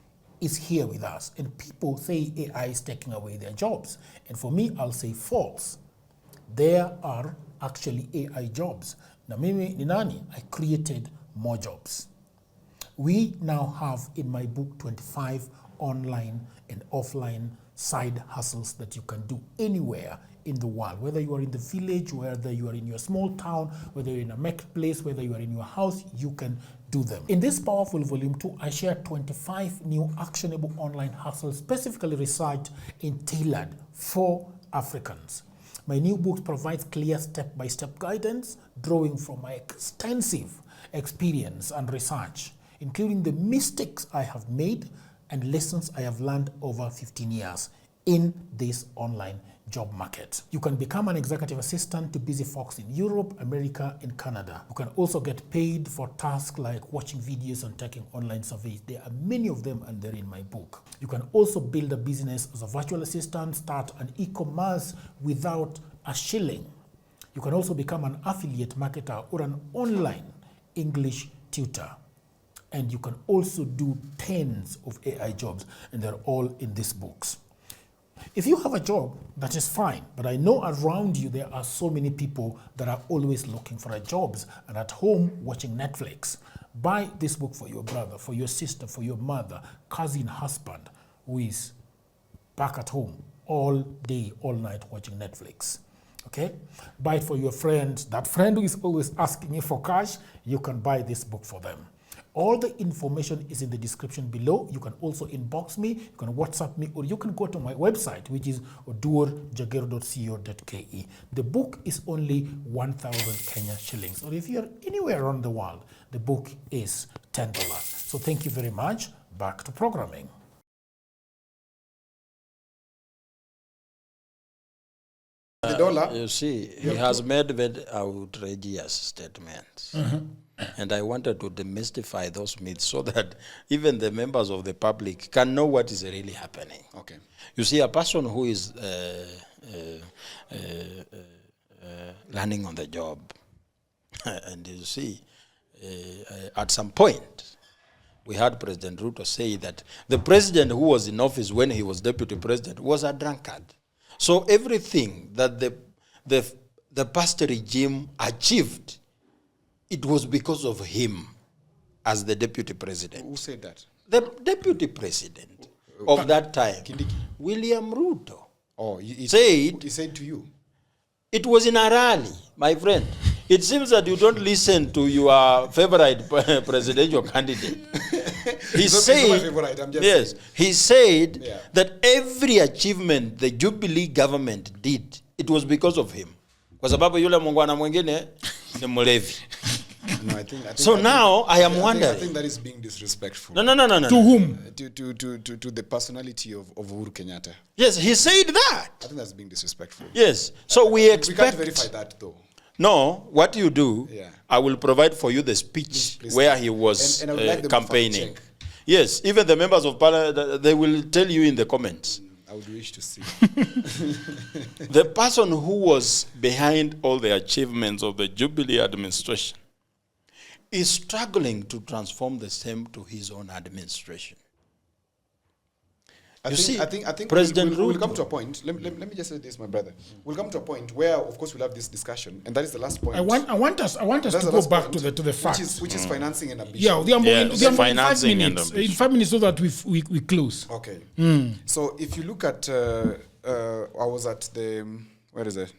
is here with us. And people say AI is taking away their jobs. And for me, I'll say false. There are actually AI jobs. Na mimi ni nani? I created more jobs. We now have in my book 25 online and offline side hustles that you can do anywhere in the world, whether you are in the village, whether you are in your small town, whether you're in a marketplace, whether you are in your house, you can do them. In this powerful volume 2, I share 25 new actionable online hustles specifically researched and tailored for Africans. My new book provides clear step-by-step guidance, drawing from my extensive experience and research, including the mistakes I have made and lessons I have learned over 15 years in this online job market. You can become an executive assistant to busy folks in Europe, America, and Canada. You can also get paid for tasks like watching videos and taking online surveys. There are many of them and they're in my book. You can also build a business as a virtual assistant, start an e-commerce without a shilling. You can also become an affiliate marketer or an online English tutor. And you can also do tens of AI jobs, and they're all in these books. If you have a job, that is fine, but I know around you there are so many people that are always looking for jobs and at home watching Netflix. Buy this book for your brother, for your sister, for your mother, cousin, husband, who is back at home all day, all night watching Netflix. Okay? Buy it for your friend, that friend who is always asking you for cash, you can buy this book for them. All the information is in the description below. You can also inbox me, you can WhatsApp me, or you can go to my website, which is oduorjagero.co.ke. The book is only 1,000 Kenya shillings. Or if you're anywhere around the world, the book is $10. So thank you very much. Back to programming. The dollar. You see, he has made very outrageous statements. And I wanted to demystify those myths so that even the members of the public can know what is really happening. Okay. You see, a person who is learning on the job, and you see, at some point, we had President Ruto say that the president who was in office when he was deputy president was a drunkard. So everything that the past regime achieved, it was because of him as the deputy president. Who said that? The deputy president of that time, William Ruto, he said to you? It was in a rally, my friend. It seems that you don't listen to your favorite presidential candidate. He said, yes, he said that every achievement the Jubilee government did, it was because of him. Kwa sababu yule mungwana mwingine ni mlevi. No, I think now I am wondering. I think that is being disrespectful. No. To whom? To the personality of Uhuru Kenyatta. Yes, he said that. I think that's being disrespectful. Yes. So we expect. We can't verify that though. No, what you do, I will provide for you the speech where he was and I would like campaigning. Yes, even the members of parliament, they will tell you in the comments. I would wish to see. The person who was behind all the achievements of the Jubilee administration is struggling to transform the same to his own administration. I think President we'll Ruto. come to a point. Let me just say this, my brother. We'll come to a point where, of course, we'll have this discussion, and that is the last point. I want us to go back to the facts. Which is financing and ambition. Yeah, the financing and ambition. In 5 minutes so that we close. Okay. So if you look at, I was at the, where is it?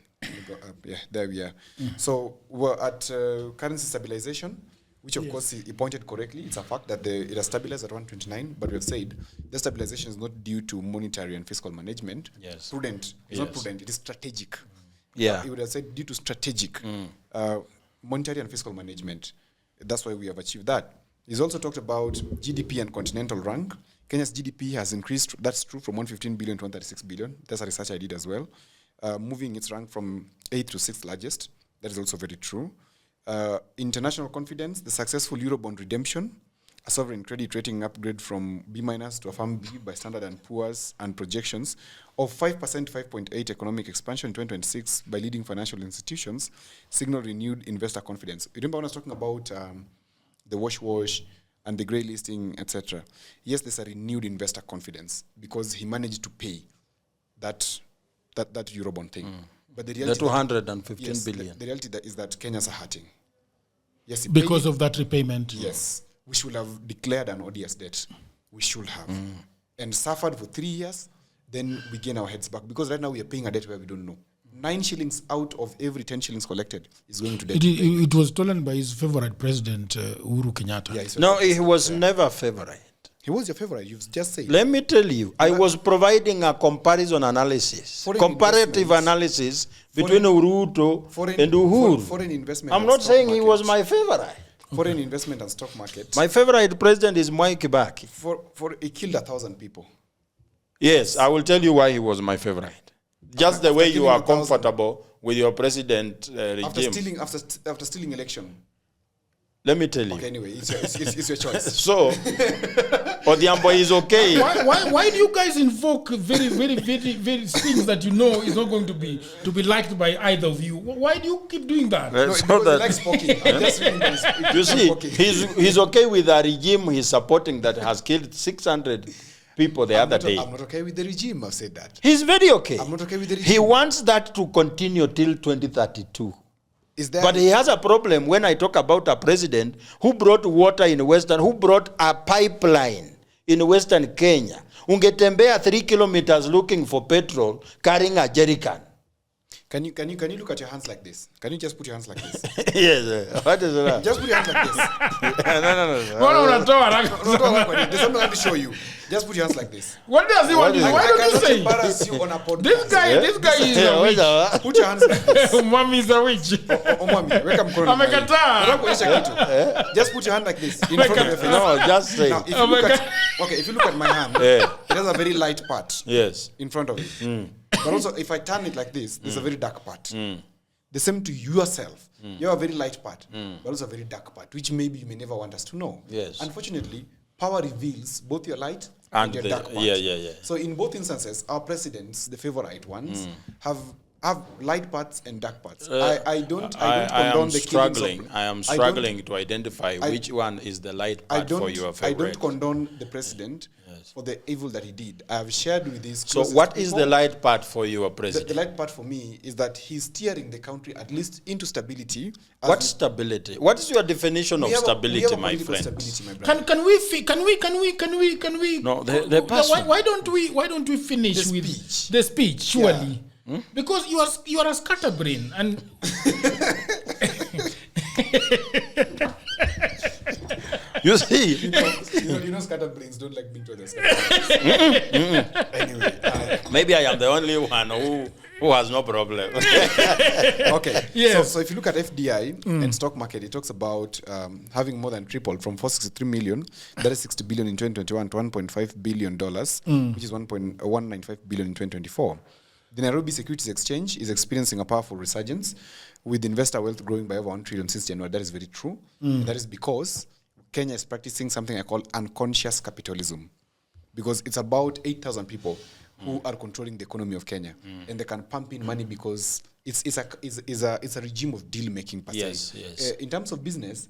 Yeah, there we are. So we're at currency stabilization. which of course he pointed correctly. It's a fact that it has stabilized at 129, but we have said the stabilization is not due to monetary and fiscal management. Yes. Prudent. It's not prudent, it is strategic. Yeah. He would have said due to strategic monetary and fiscal management. That's why we have achieved that. He's also talked about GDP and continental rank. Kenya's GDP has increased, that's true, from 115 billion to 136 billion. That's a research I did as well. Moving its rank from 8th to 6th largest. That is also very true. International confidence, the successful Eurobond redemption, a sovereign credit rating upgrade from B- to a firm B by Standard & Poor's, and projections of 5%, 5.8 economic expansion in 2026 by leading financial institutions signal renewed investor confidence. You remember when I was talking about the wash and the grey listing, etc. Yes, there's a renewed investor confidence because he managed to pay that Eurobond thing. But the reality, the 215 billion. The reality is that Kenyans are hurting. Yes, because of that repayment. Yes, we should have declared an ODS debt. We should have. And suffered for 3 years, then we gain our heads back. Because right now we are paying a debt where we don't know. 9 shillings out of every 10 shillings collected is going to debt. It was stolen by his favorite president, Uhuru Kenyatta. Yeah, No, he was never favorite. He was your favorite, you've just said. Let me tell you, I was providing a comparison analysis, comparative analysis between Ruto and Uhuru. Foreign investment. I'm not saying he was my favorite. Foreign investment and stock market. My favorite president is Mwai Kibaki. He killed 1,000 people. Yes, I will tell you why he was my favorite. Just the way you are comfortable with your president regime. After stealing election. Let me tell you. Okay, anyway, it's your choice. So, Odhiambo is okay. Why do you guys invoke very things that you know is not going to be liked by either of you? Why do you keep doing that? No, because he likes poking. You see, he's okay with a regime he's supporting that has killed 600 people the other day. I'm not okay with the regime, I've said that. He's very okay. I'm not okay with the regime. He wants that to continue till 2032. But he has a problem when I talk about a president who brought water in who brought a pipeline in Western Kenya. Ungetembea 3 kilometers looking for petrol, carrying a jerrycan. Can you look at your hands like this? Can you just put your hands like this? Yes. What is that? Just put your hands like this. No. There's something I have to show you. Just put your hands like this. What does he want to do? Why don't you say? Embarrass you on a podcast. This guy is a witch. Put your hands like this. Mommy is a witch. Mommy, weka mkono. Amekataa. Just put your hand like this in front of your face. No, just say. Now, if you look at my hand, it has a very light part. Yes. In front of it. But also, if I turn it like this, there's a very dark part. The same to yourself. You have a very light part, but also a very dark part, which maybe you may never want us to know. Yes. Unfortunately, power reveals both your light and your dark part. Yeah. So in both instances, our presidents, the favorite ones, have light parts and dark parts. I don't condone the killings. I am struggling to identify which one is the light part for your favorite. I don't condone the president for the evil that he did. I have shared with this. So what is the light part for your president? The light part for me is that he's steering the country at least into stability. What stability? What is your definition of stability, my friend? Can we? No, the person. Why don't we finish with the speech? Surely, because you are a scatterbrain and. You see, you know, scatterbrains don't like being told they're Anyway, maybe I am the only one who has no problem. Okay. Yes. So if you look at FDI and stock market, it talks about having more than tripled from 463 million, that is 60 billion in 2021, to 1.5 billion dollars, which is 1.195 billion in 2024. The Nairobi Securities Exchange is experiencing a powerful resurgence, with investor wealth growing by over 1 trillion since January. That is very true. And that is because Kenya is practicing something I call unconscious capitalism, because it's about 8,000 people who are controlling the economy of Kenya, and they can pump in money because it's a regime of deal making. Yes. In terms of business,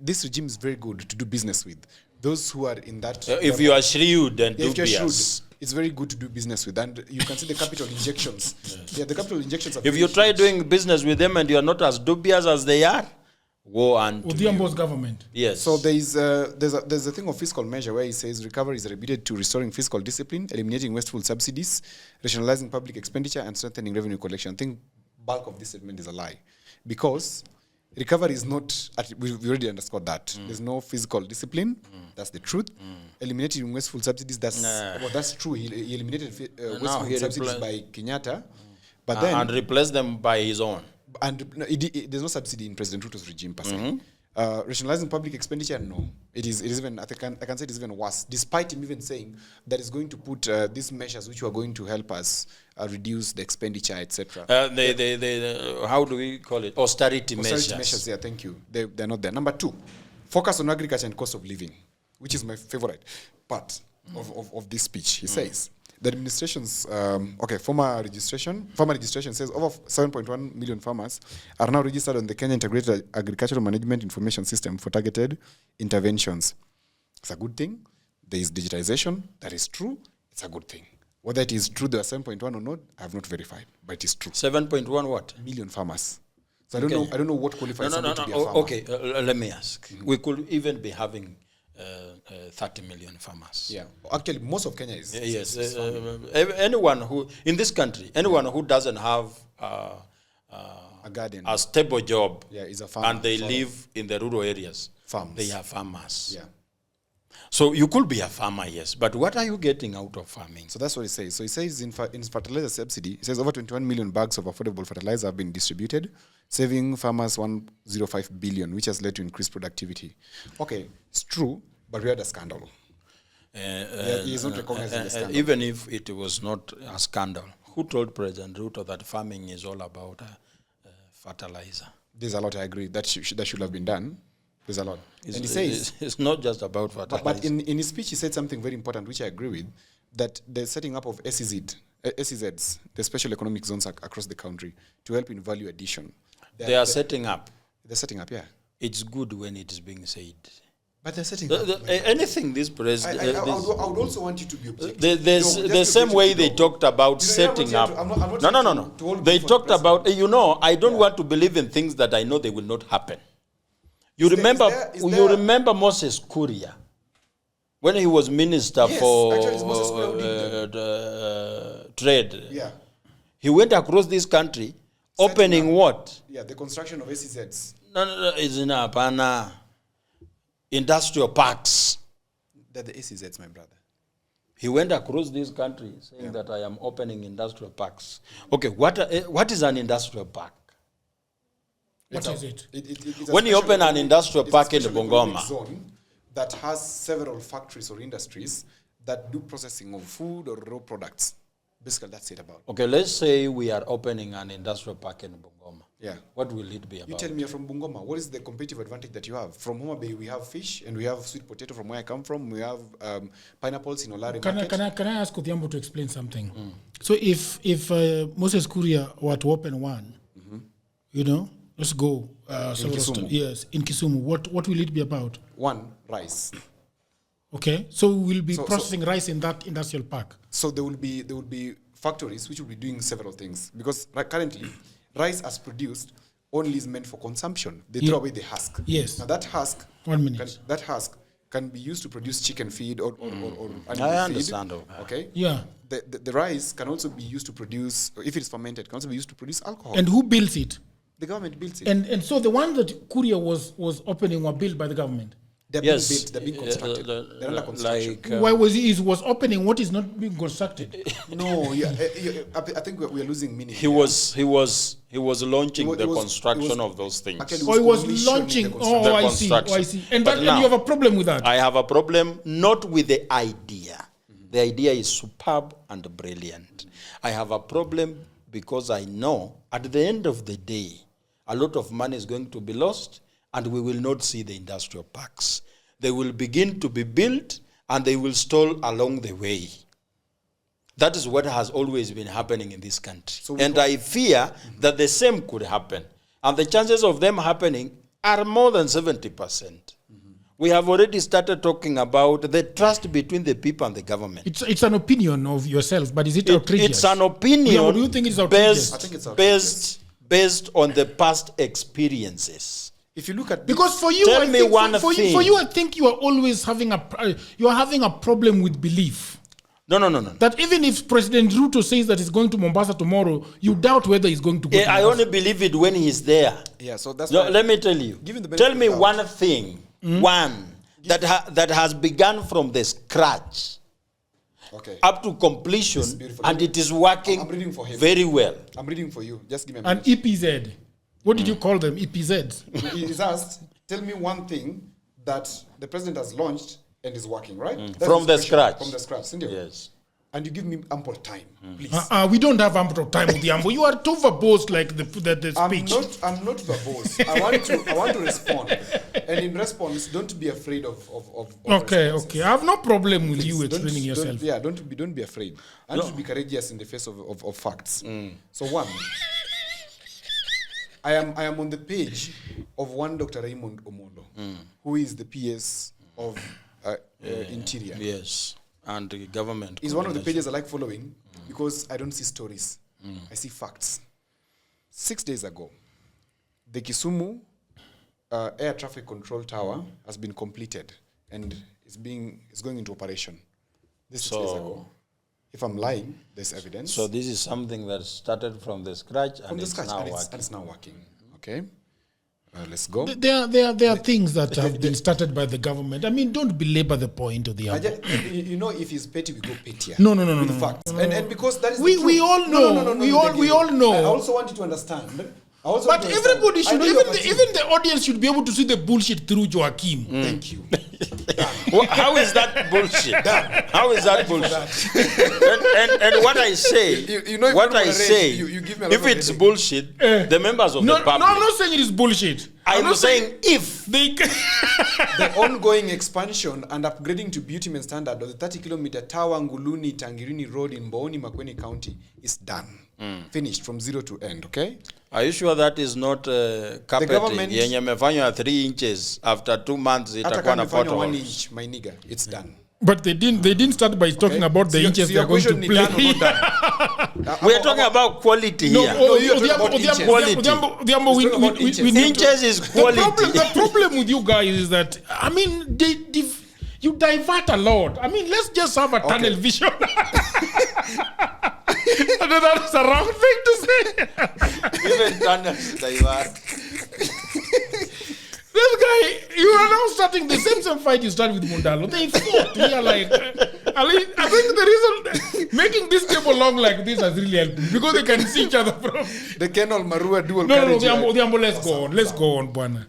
this regime is very good to do business with. Those who are in that, if you are shrewd and dubious, if you're shrewd, it's very good to do business with, and you can see the capital injections. The capital injections. If you try doing business with them and you are not as dubious as they are, woe unto Odhiambo's government. Yes. So there's a thing of fiscal measure where he says recovery is related to restoring fiscal discipline, eliminating wasteful subsidies, rationalizing public expenditure, and strengthening revenue collection. I think bulk of this statement is a lie, because Recovery is not, we already underscored that. There's no physical discipline. That's the truth. Eliminating wasteful subsidies, that's true. He eliminated wasteful subsidies by Kenyatta. But then, and replaced them by his own. And there's no subsidy in President Ruto's regime per se. Rationalizing public expenditure, no. It is even, I can say it is even worse, despite him even saying that he's going to put these measures which are going to help us reduce the expenditure, etc. How do we call it? Austerity measures. Yeah, thank you. They're not there. Number 2, focus on agriculture and cost of living, which is my favorite part of this speech. He says, the administration's farmer registration says over 7.1 million farmers are now registered on the Kenya Integrated Agricultural Management Information System for targeted interventions. It's a good thing. There is digitization. That is true. It's a good thing. Whether it is true there are 7.1 or not, I have not verified, but it is true. 7.1 what? Million farmers. So I don't know what qualifies somebody to be a farmer. Okay, let me ask. We could even be having 30 million farmers. Yeah, actually, most of Kenya is. Yes, anyone who in this country, anyone who doesn't have a garden, a stable job, is a farmer, and they live in the rural areas, farms. They are farmers. Yeah. So you could be a farmer, yes, but what are you getting out of farming? So that's what he says. So he says in fertilizer subsidy, he says over 21 million bags of affordable fertilizer have been distributed, saving farmers 105 billion, which has led to increased productivity. Okay, it's true, but we had a scandal. He is not recognizing the scandal. Even if it was not a scandal, who told President Ruto that farming is all about fertilizer? There's a lot, I agree. That should have been done. There's a lot. And he says... It's not just about fertilizer. But in his speech, he said something very important, which I agree with, that the setting up of SEZs, the special economic zones across the country, to help in value addition. They are setting up. They're setting up, yeah. It's good when it is being said. But they're setting up. Anything this president... I would also want you to be objective. The same way they talked about setting up... No. They talked about... I don't want to believe in things that I know they will not happen. You remember Moses Kuria when he was minister for trade. Yeah. He went across this country opening what? Yeah, the construction of SEZs. No, it's in Apana. Industrial parks. They're the SEZs, my brother. He went across this country saying that I am opening industrial parks. Okay, what is an industrial park? What is it? When you open an industrial park in Bungoma, zone that has several factories or industries that do processing of food or raw products. Basically, that's it about. Okay, let's say we are opening an industrial park in Bungoma. Yeah. What will it be about? You tell me, you're from Bungoma. What is the competitive advantage that you have? From Homa Bay, we have fish and we have sweet potato from where I come from. We have pineapples in Olari market. Can I ask Odhiambo to explain something? So if Moses Kuria were to open one, let's go. In Kisumu. Yes, in Kisumu. What will it be about? One, rice. Okay, so we'll be processing rice in that industrial park. So there will be factories which will be doing several things, because currently rice as produced only is meant for consumption. They throw away the husk. Yes. Now that husk. 1 minute. That husk can be used to produce chicken feed or animal I understand. feed. Okay. Yeah. The rice can also be used to produce, if it's fermented, can also be used to produce alcohol. And who builds it? The government builds it. And so the one that Kuria was opening were built by the government. They're being built. They're being constructed. They're under construction. Why was he was opening what is not being constructed? No, I think we are losing meaning. He was launching the construction of those things. Actually, He was launching. I see. And you have a problem with that. I have a problem not with the idea. The idea is superb and brilliant. I have a problem because I know at the end of the day, a lot of money is going to be lost, and we will not see the industrial parks. They will begin to be built, and they will stall along the way. That is what has always been happening in this country. And I fear that the same could happen. And the chances of them happening are more than 70%. We have already started talking about the trust between the people and the government. It's an opinion of yourself, but is it outrageous? It's an opinion do you think it's outrageous? I think it's outrageous. based on the past experiences. If you look at because for you, I think you are always having a problem with belief. No. That even if President Ruto says that he's going to Mombasa tomorrow, you doubt whether he's going to go to I Mombasa. only believe it when he's there. Yeah, so that's No, why let me tell you. Given the benefit Tell me of doubt. one thing, that has begun from the scratch Okay. up to completion, This is beautiful. and it is working I'm reading for him. very well. I'm reading for you. Just give me a And minute. EPZ. What did you call them? EPZs? He's asked, tell me one thing that the president has launched and is working, right? That's From his the question. scratch. From the scratch, isn't it? Yes. And you give me ample time, please. We don't have ample time with the Ambo. You are too verbose like the speech. I'm not the boss. I want to respond. And in response, don't be afraid of Okay. responses. I have no problem with Please, you explaining yourself. Don't be afraid. And to be courageous in the face of facts. So one, I am on the page of one Dr. Raymond Omolo, who is the PS of Interior. Yes. And the government. He's one of the pages I like following because I don't see stories. I see facts. 6 days ago, the Kisumu air traffic control tower has been completed and is going into operation. This 6 days ago. If I'm lying, there's evidence. So this is something that started from the scratch From and the it's scratch, now and working. it's now working. Okay, let's go. There are things that have been started by the government. I mean, don't belabor the point of the I Ambo. just, you know, if he's petty, we go pettier. No, with facts. And because that is We- the we truth. all know. We all know. I also want you to understand. But everybody should, even the audience should be able to see the bullshit through Joachim. Thank you. How is that bullshit? How is that bullshit? and what I say, You know, if what you I wanna say, rage, you give me a lot if of it's headache. bullshit, the members of No, the public. I'm not saying it is bullshit. I'm not saying if. they. The ongoing expansion and upgrading to bitumen standard of the 30-kilometer Tawa Nguluni Tangirini Road in Mbooni, Makueni County is done. Finished from zero to end, okay? Are you sure that is not carpeting? government- Yenye mefanywa 3 inches after 2 months Hata itakuwa kama na imefanywa 1 potholes. inch, my nigga, it's done. But they didn't start by talking about the So inches so they are going to question ni done or play. not done? We are talking about quality here. you're talking about inches. Inches is quality. The problem with you guys is that, I mean, you divert a lot. I mean, let's just have a tunnel vision. And then that's a wrong thing to say. Even tunnels divert. This guy, you are now starting the same fight you started with Mundalo. They fought. We are like, I think the reason making this table long like this has really helped because they can see each other from. The Kenol Marua dual No, carriage. the Ambo, let's go on. Let's go on, Bwana.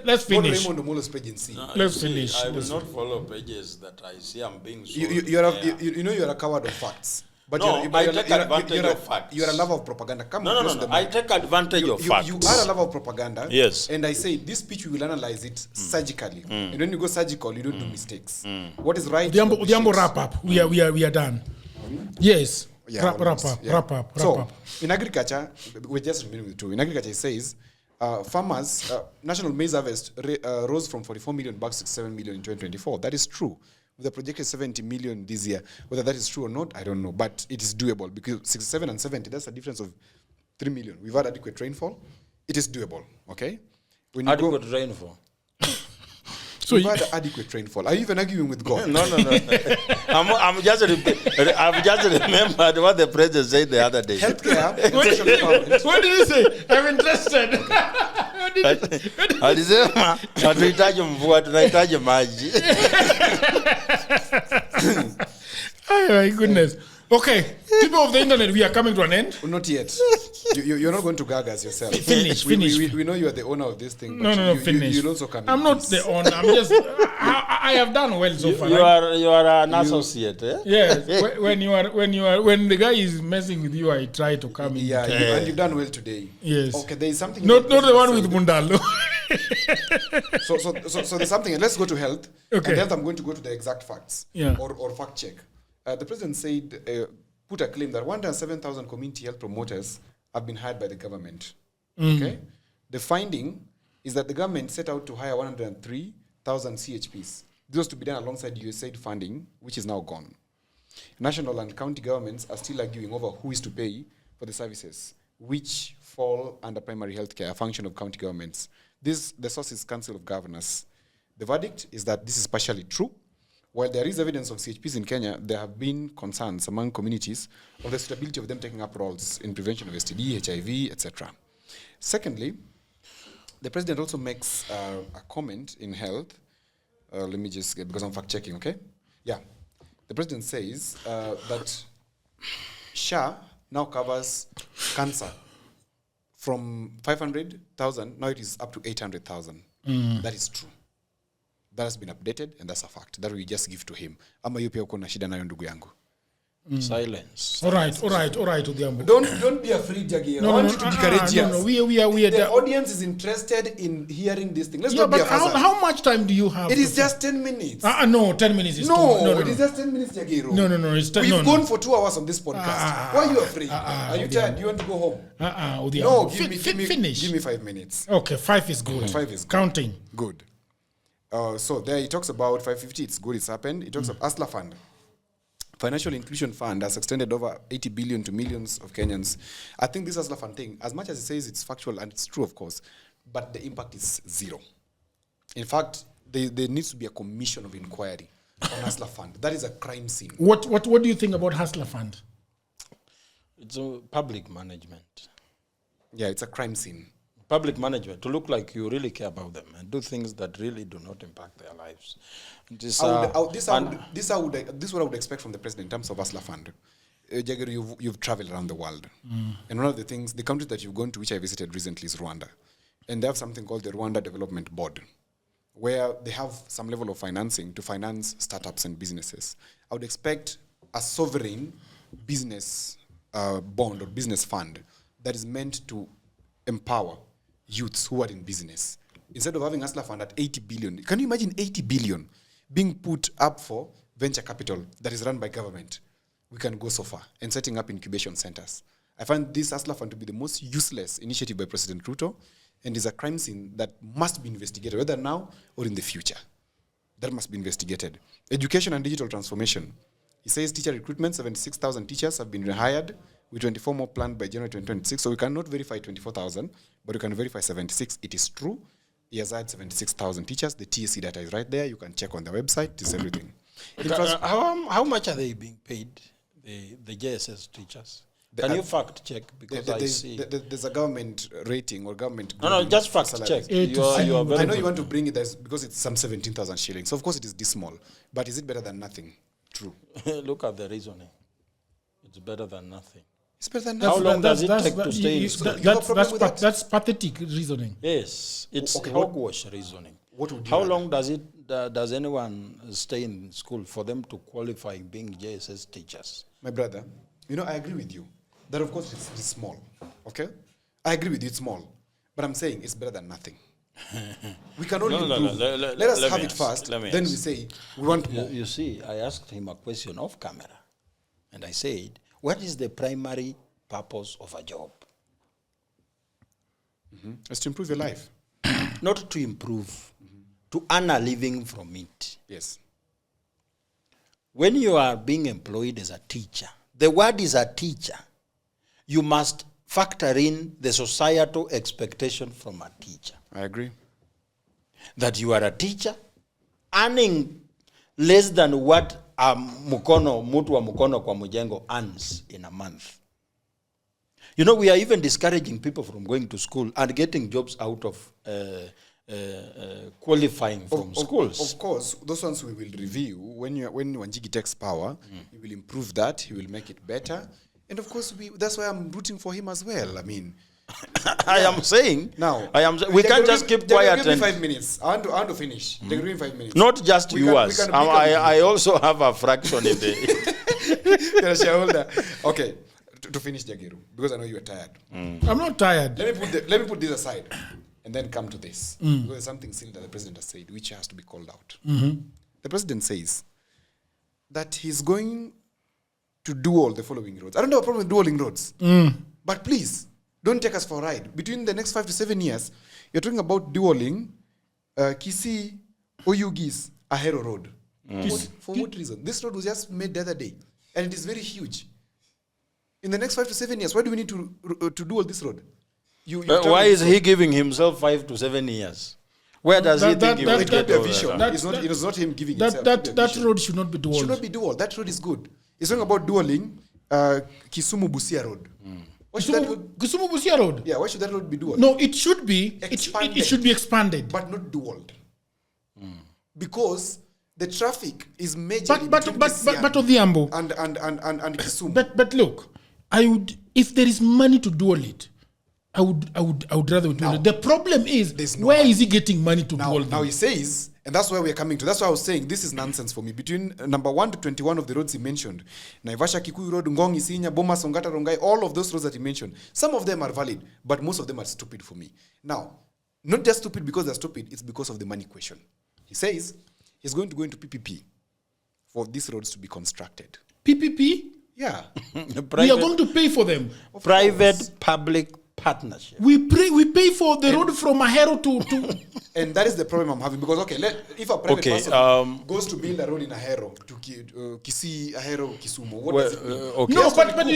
Let's finish. Go to Raymond Omolo's page and see. Let's finish. I will not follow pages that I see I'm being sold. You know you're a coward of facts. But No, I take advantage you're of facts. You're a lover of propaganda. Come No. close to the I mic. take advantage of facts. You are a lover of propaganda. Yes. And I say this speech we will analyze it surgically. And when you go surgical, you don't do mistakes. What is right? The Ambo wrap up. We are done. Yes. Yeah, Wrap up. So, in agriculture, we're just remaining with two. In agriculture, it says farmers, national maize harvest rose from 44 million back to 67 million in 2024. That is true. With a projected 70 million this year. Whether that is true or not, I don't know. But it is doable because 67 and 70, that's a difference of 3 million. We've had adequate rainfall. It is doable, okay? When you Adequate rainfall. So we've had adequate rainfall. Are you even arguing with God? No. I've just remembered what the president said the other day. Healthcare, social empowerment. what did he say? I'm interested. Alisema hatuhitaji mvua, tunahitaji maji. Oh my goodness. Okay, people of the internet, we are coming to an end. Not yet. You're not going to gag us yourself. Finish. We know you are the owner of this thing. But No, you, finish. You'll also come in. I'm not please. the owner. I'm just. I have done well so far. You are an associate, eh? Yes. When the guy is messing with you, I try to come in. Yeah, and you've done well today. Yes. Okay, there is something. Not the one with Mundalo. So there's something. Let's go to health. Okay. And health, I'm going to go to the exact facts. Yeah. Or fact check. The president said, put a claim that 107,000 community health promoters have been hired by the government. Okay. The finding is that the government set out to hire 103,000 CHPs. This was to be done alongside USAID funding, which is now gone. National and county governments are still arguing over who is to pay for the services, which fall under primary health care, a function of county governments. The source is Council of Governors. The verdict is that this is partially true. while there is evidence of CHPs in Kenya, there have been concerns among communities of the suitability of them taking up roles in prevention of STD, HIV, etc. Secondly, the president also makes a comment in health. Let me just get, because I'm fact checking, okay? Yeah. The president says that SHA now covers cancer from 500,000, now it is up to 800,000. That is true. That has been updated, and that's a fact. That we just give to him. Ama yupi uko na shida nayo ndugu yangu. Silence. All right, Odhiambo. Don't be afraid, Jagi. I want you to be courageous. No, we are the audience is interested in hearing this thing. Let's not be but how much time do you have? It is just 10 minutes. No, 10 minutes is no, it is just 10 minutes, Jagiro. No, it's 10 We've gone for 2 hours on this podcast. Why are you afraid? Are you tired? Do you want to go home? Odhiambo. No, finish. Give me 5 minutes. Okay, 5 is good. 5 is good. Counting. Good. So there he talks about 550. It's good. It's happened. He talks of Asla Fund. Financial Inclusion Fund has extended over 80 billion to millions of Kenyans. I think this Asla Fund thing, as much as it says it's factual, and it's true, of course, but the impact is zero. In fact, there needs to be a commission of inquiry on Asla Fund. That is a crime scene. What do you think about Hustler Fund? It's a public management. Yeah, it's a crime scene. Public management, to look like you really care about them and do things that really do not impact their lives. This is what I would expect from the president in terms of Asla Fund. Jagger, you've traveled around the world. And one of the things, the country that you've gone to, which I visited recently, is Rwanda. And they have something called the Rwanda Development Board, where they have some level of financing to finance startups and businesses. I would expect a sovereign business bond or business fund that is meant to empower youths who are in business. Instead of having Asla Fund at 80 billion, can you imagine 80 billion being put up for venture capital that is run by government? We can go so far. And setting up incubation centers. I find this Asla Fund to be the most useless initiative by President Ruto, and is a crime scene that must be investigated, whether now or in the future. That must be investigated. Education and digital transformation. He says teacher recruitment, 76,000 teachers have been hired, with 24 more planned by January 2026. So we cannot verify 24,000, but we can verify 76. It is true. He has hired 76,000 teachers. The TSC data is right there. You can check on the website. It's everything. How much are they being paid, the JSS teachers? Can you fact check? Because I see. There's a government rating or government... No, just fact check. You are very I know you want to bring it because it's some 17,000 shillings. So of course it is this small. But is it better than nothing? True. Look at the reasoning. It's better than nothing. It's better than nothing. How long does it take to stay in school? That's pathetic reasoning. Yes, it's hogwash reasoning. What would you How long does anyone stay in school for them to qualify being JSS teachers? My brother, I agree with you. That of course it's small. Okay? I agree with you, it's small. But I'm saying it's better than nothing. We can only improve. Let us have it first. Then we say we want more. You see, I asked him a question off camera. And I said, what is the primary purpose of a job? It's to improve your life. Not to improve, to earn a living from it. Yes. When you are being employed as a teacher, the word is a teacher. You must factor in the societal expectation from a teacher. I agree. That you are a teacher, earning less than what mutu wa mukono kwa mujengo earns in a month. We are even discouraging people from going to school and getting jobs out of qualifying from schools. Of course, those ones we will review. When Wanjigi takes power, he will improve that. He will make it better. And of course, that's why I'm rooting for him as well. I mean, I am saying now we can't just keep quiet. Give me 5 minutes. I want to finish. Give me 5 minutes. Not just yours. I also have a fraction in the shareholder. Okay, to finish, Jagiru, because I know you are tired. I'm not tired. Let me put this aside and then come to this. Because there's something silly that the president has said, which has to be called out. The president says that he's going to dual the following roads. I don't have a problem with dualing roads. But please, don't take us for a ride. Between the next 5 to 7 years, you're talking about dualing Kisii, Oyugis, Ahero Road. For what reason? This road was just made the other day. And it is very huge. In the next 5 to 7 years, why do we need to dual this road? Why is he giving himself 5 to 7 years? Where does he think he will It get could be a all vision. that? It is not him giving that himself. that road should not be dual. Should not be dual. That road is good. It's talking about dualing Kisumu Busia Road. Why should that road? Kisumu Busia Road. Yeah, why should that road be dual? No, it should be. Expanded. It should be expanded. But not dualed. Because the traffic is majorly But between Kisiang Odhiambo. and Kisumu. But look, I would, if there is money to dual it, I would rather dual it. The problem is, There's no where money. is he getting money to Now, dual now them? he says, and that's where we're coming to. That's why I was saying this is nonsense for me. Between number 1 to 21 of the roads he mentioned, Naivasha Kikuyu Road, Ngong Isinya, Boma Songata Rongai, all of those roads that he mentioned, some of them are valid, but most of them are stupid for me. Now, not just stupid because they're stupid, it's because of the money question. He says he's going to go into PPP for these roads to be constructed. PPP? Yeah. We are going to pay for them. Private-public partnership. We pay for the road from Ahero to And that is the problem I'm having because, if a private person goes to build a road in Ahero, to Kisii, Ahero, Kisumu, what does it mean? Okay. No, but let me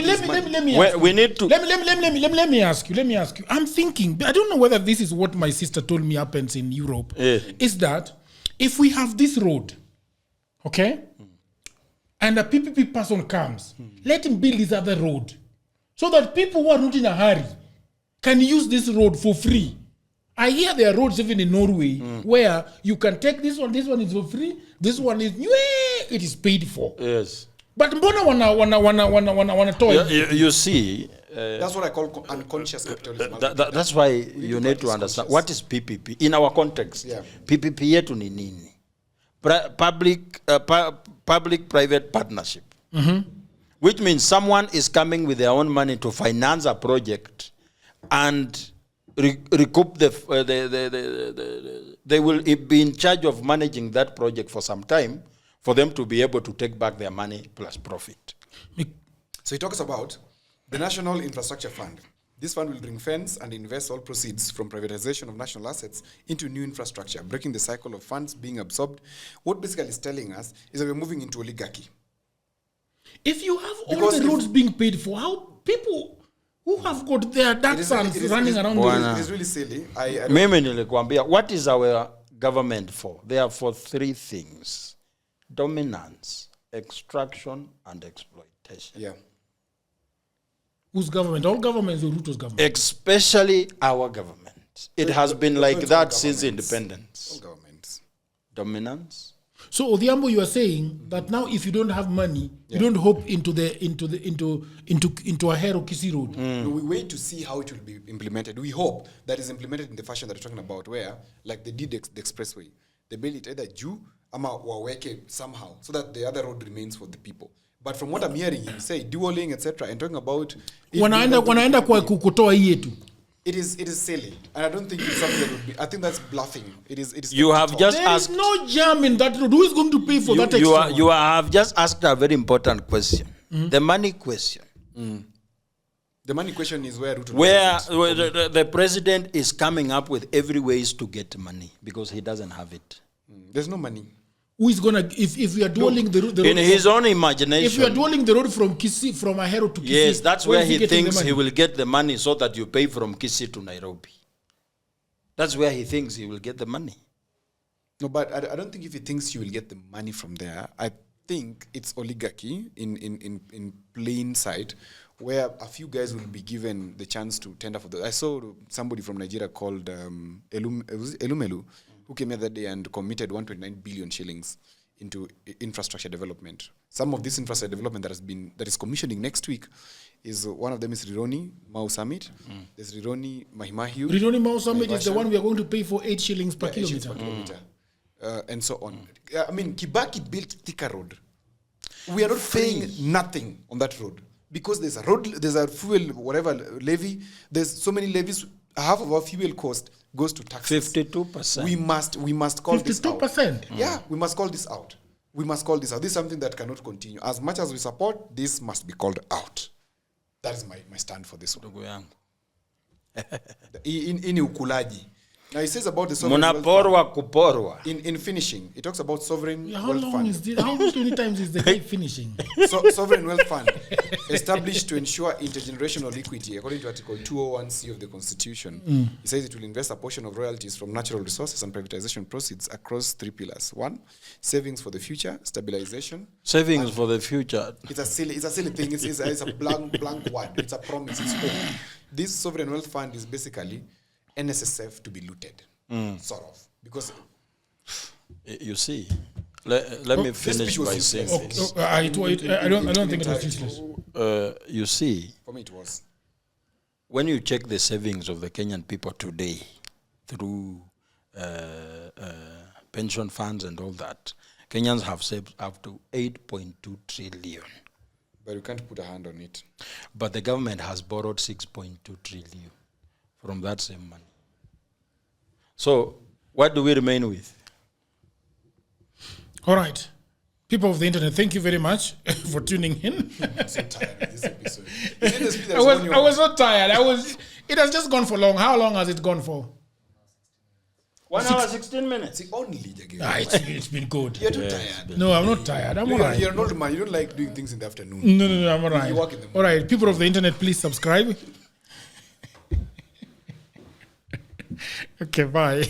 ask you. We need to. Let me ask you. I'm thinking, I don't know whether this is what my sister told me happens in Europe. Is that if we have this road, okay, and a PPP person comes, let him build this other road, so that people who are not in a hurry can use this road for free. I hear there are roads even in Norway where you can take this one is for free, this one is it is paid for. Yes. But mbona wana toy? You see. That's what I call unconscious capitalism. That's why you need to understand what is PPP in our context. Yeah. PPP yetu ni nini? Public-private partnership, which means someone is coming with their own money to finance a project and recoup they will be in charge of managing that project for some time for them to be able to take back their money plus profit. So he talks about the National Infrastructure Fund. This fund will ring-fence and invest all proceeds from privatization of national assets into new infrastructure, breaking the cycle of funds being absorbed. What basically is telling us is that we're moving into oligarchy. If you have all the roads being paid for, how people who have got their dark sons running around It is really silly. Mimi nilikwambia, what is our government for? They are for three things: dominance, extraction, and exploitation. Yeah. Whose government? All governments or Ruto's government? Especially our government. It has been like that since independence. All governments. Dominance. So Odhiambo, you are saying that now if you don't have money, you don't hope into a Ahero Kisii road. No, we wait to see how it will be implemented. We hope that is implemented in the fashion that you're talking about, where, like they did the expressway, they build it either juu ama waweke somehow, so that the other road remains for the people. But from what I'm hearing him say, dueling, etc., and talking about Wanaenda kwa kutoa hii yetu. it is silly, and I don't think it's something that would be. I think that's bluffing. It is. You have just There asked. is no jam in that road. Who is going to pay for that extra? You have just asked a very important question. The money question. The money question is where Ruto Where the president is coming up with every ways to get money because he doesn't have it. There's no money. Who is gonna if we are dueling the road? In his own imagination. If we are dueling the road from Kisii, from Ahero to Kisii, Yes, that's where he thinks the he will get the money so that you pay from Kisii to Nairobi. That's where he thinks he will get the money. No, but I don't think if he thinks you will get the money from there, I think it's oligarchy in plain sight, where a few guys will be given the chance to tender for the. I saw somebody from Nigeria called Elumelu, who came here that day and committed 1.9 billion shillings into infrastructure development. Some of this infrastructure development that is commissioning next week is one of them is Rironi Mau Summit. There's Rironi Mahimahiu. Rironi Mau Summit is the one we are going to pay for 8 shillings per kilometer. And so on. I mean, Kibaki built Thika Road. We are not paying nothing on that road because there's a road, there's a fuel, whatever levy. There's so many levies. Half of our fuel cost goes to taxes. 52%. We must call this out. 52%. Yeah, we must call this out. We must call this out. This is something that cannot continue. As much as we support, this must be called out. That is my stand for this one. In ukulaji. Now, it says about the sovereign wealth Munaporwa kuporwa. fund. In finishing, it talks about sovereign How wealth long fund. is this? How many times is the guy finishing? Sovereign wealth fund established to ensure intergenerational equity, according to Article 201C of the Constitution. It says it will invest a portion of royalties from natural resources and privatization proceeds across 3 pillars. 1, savings for the future, stabilization. Savings for the future. It's a silly thing. It's a blank word. It's a promise. It's hope. This sovereign wealth fund is basically NSSF to be looted, sort of, because You see, let me finish by saying this. I don't think it was useless. You see, for me it was. when you check the savings of the Kenyan people today through pension funds and all that, Kenyans have saved up to 8.2 trillion. But you can't put a hand on it. But the government has borrowed 6.2 trillion from that same money. So what do we remain with? All right. People of the internet, thank you very much for tuning in. I'm so tired of this episode. Is it the speed that I is was on your- I was not tired. It has just gone for long. How long has it gone for? 1 hour, 16 minutes. See, only Jagger. It's been good. You're too tired. No, I'm not tired. I'm all right. You're an old man. You don't like doing things in the afternoon. No, I'm all right. You work in the morning. All right, people of the internet, please subscribe. Okay, bye.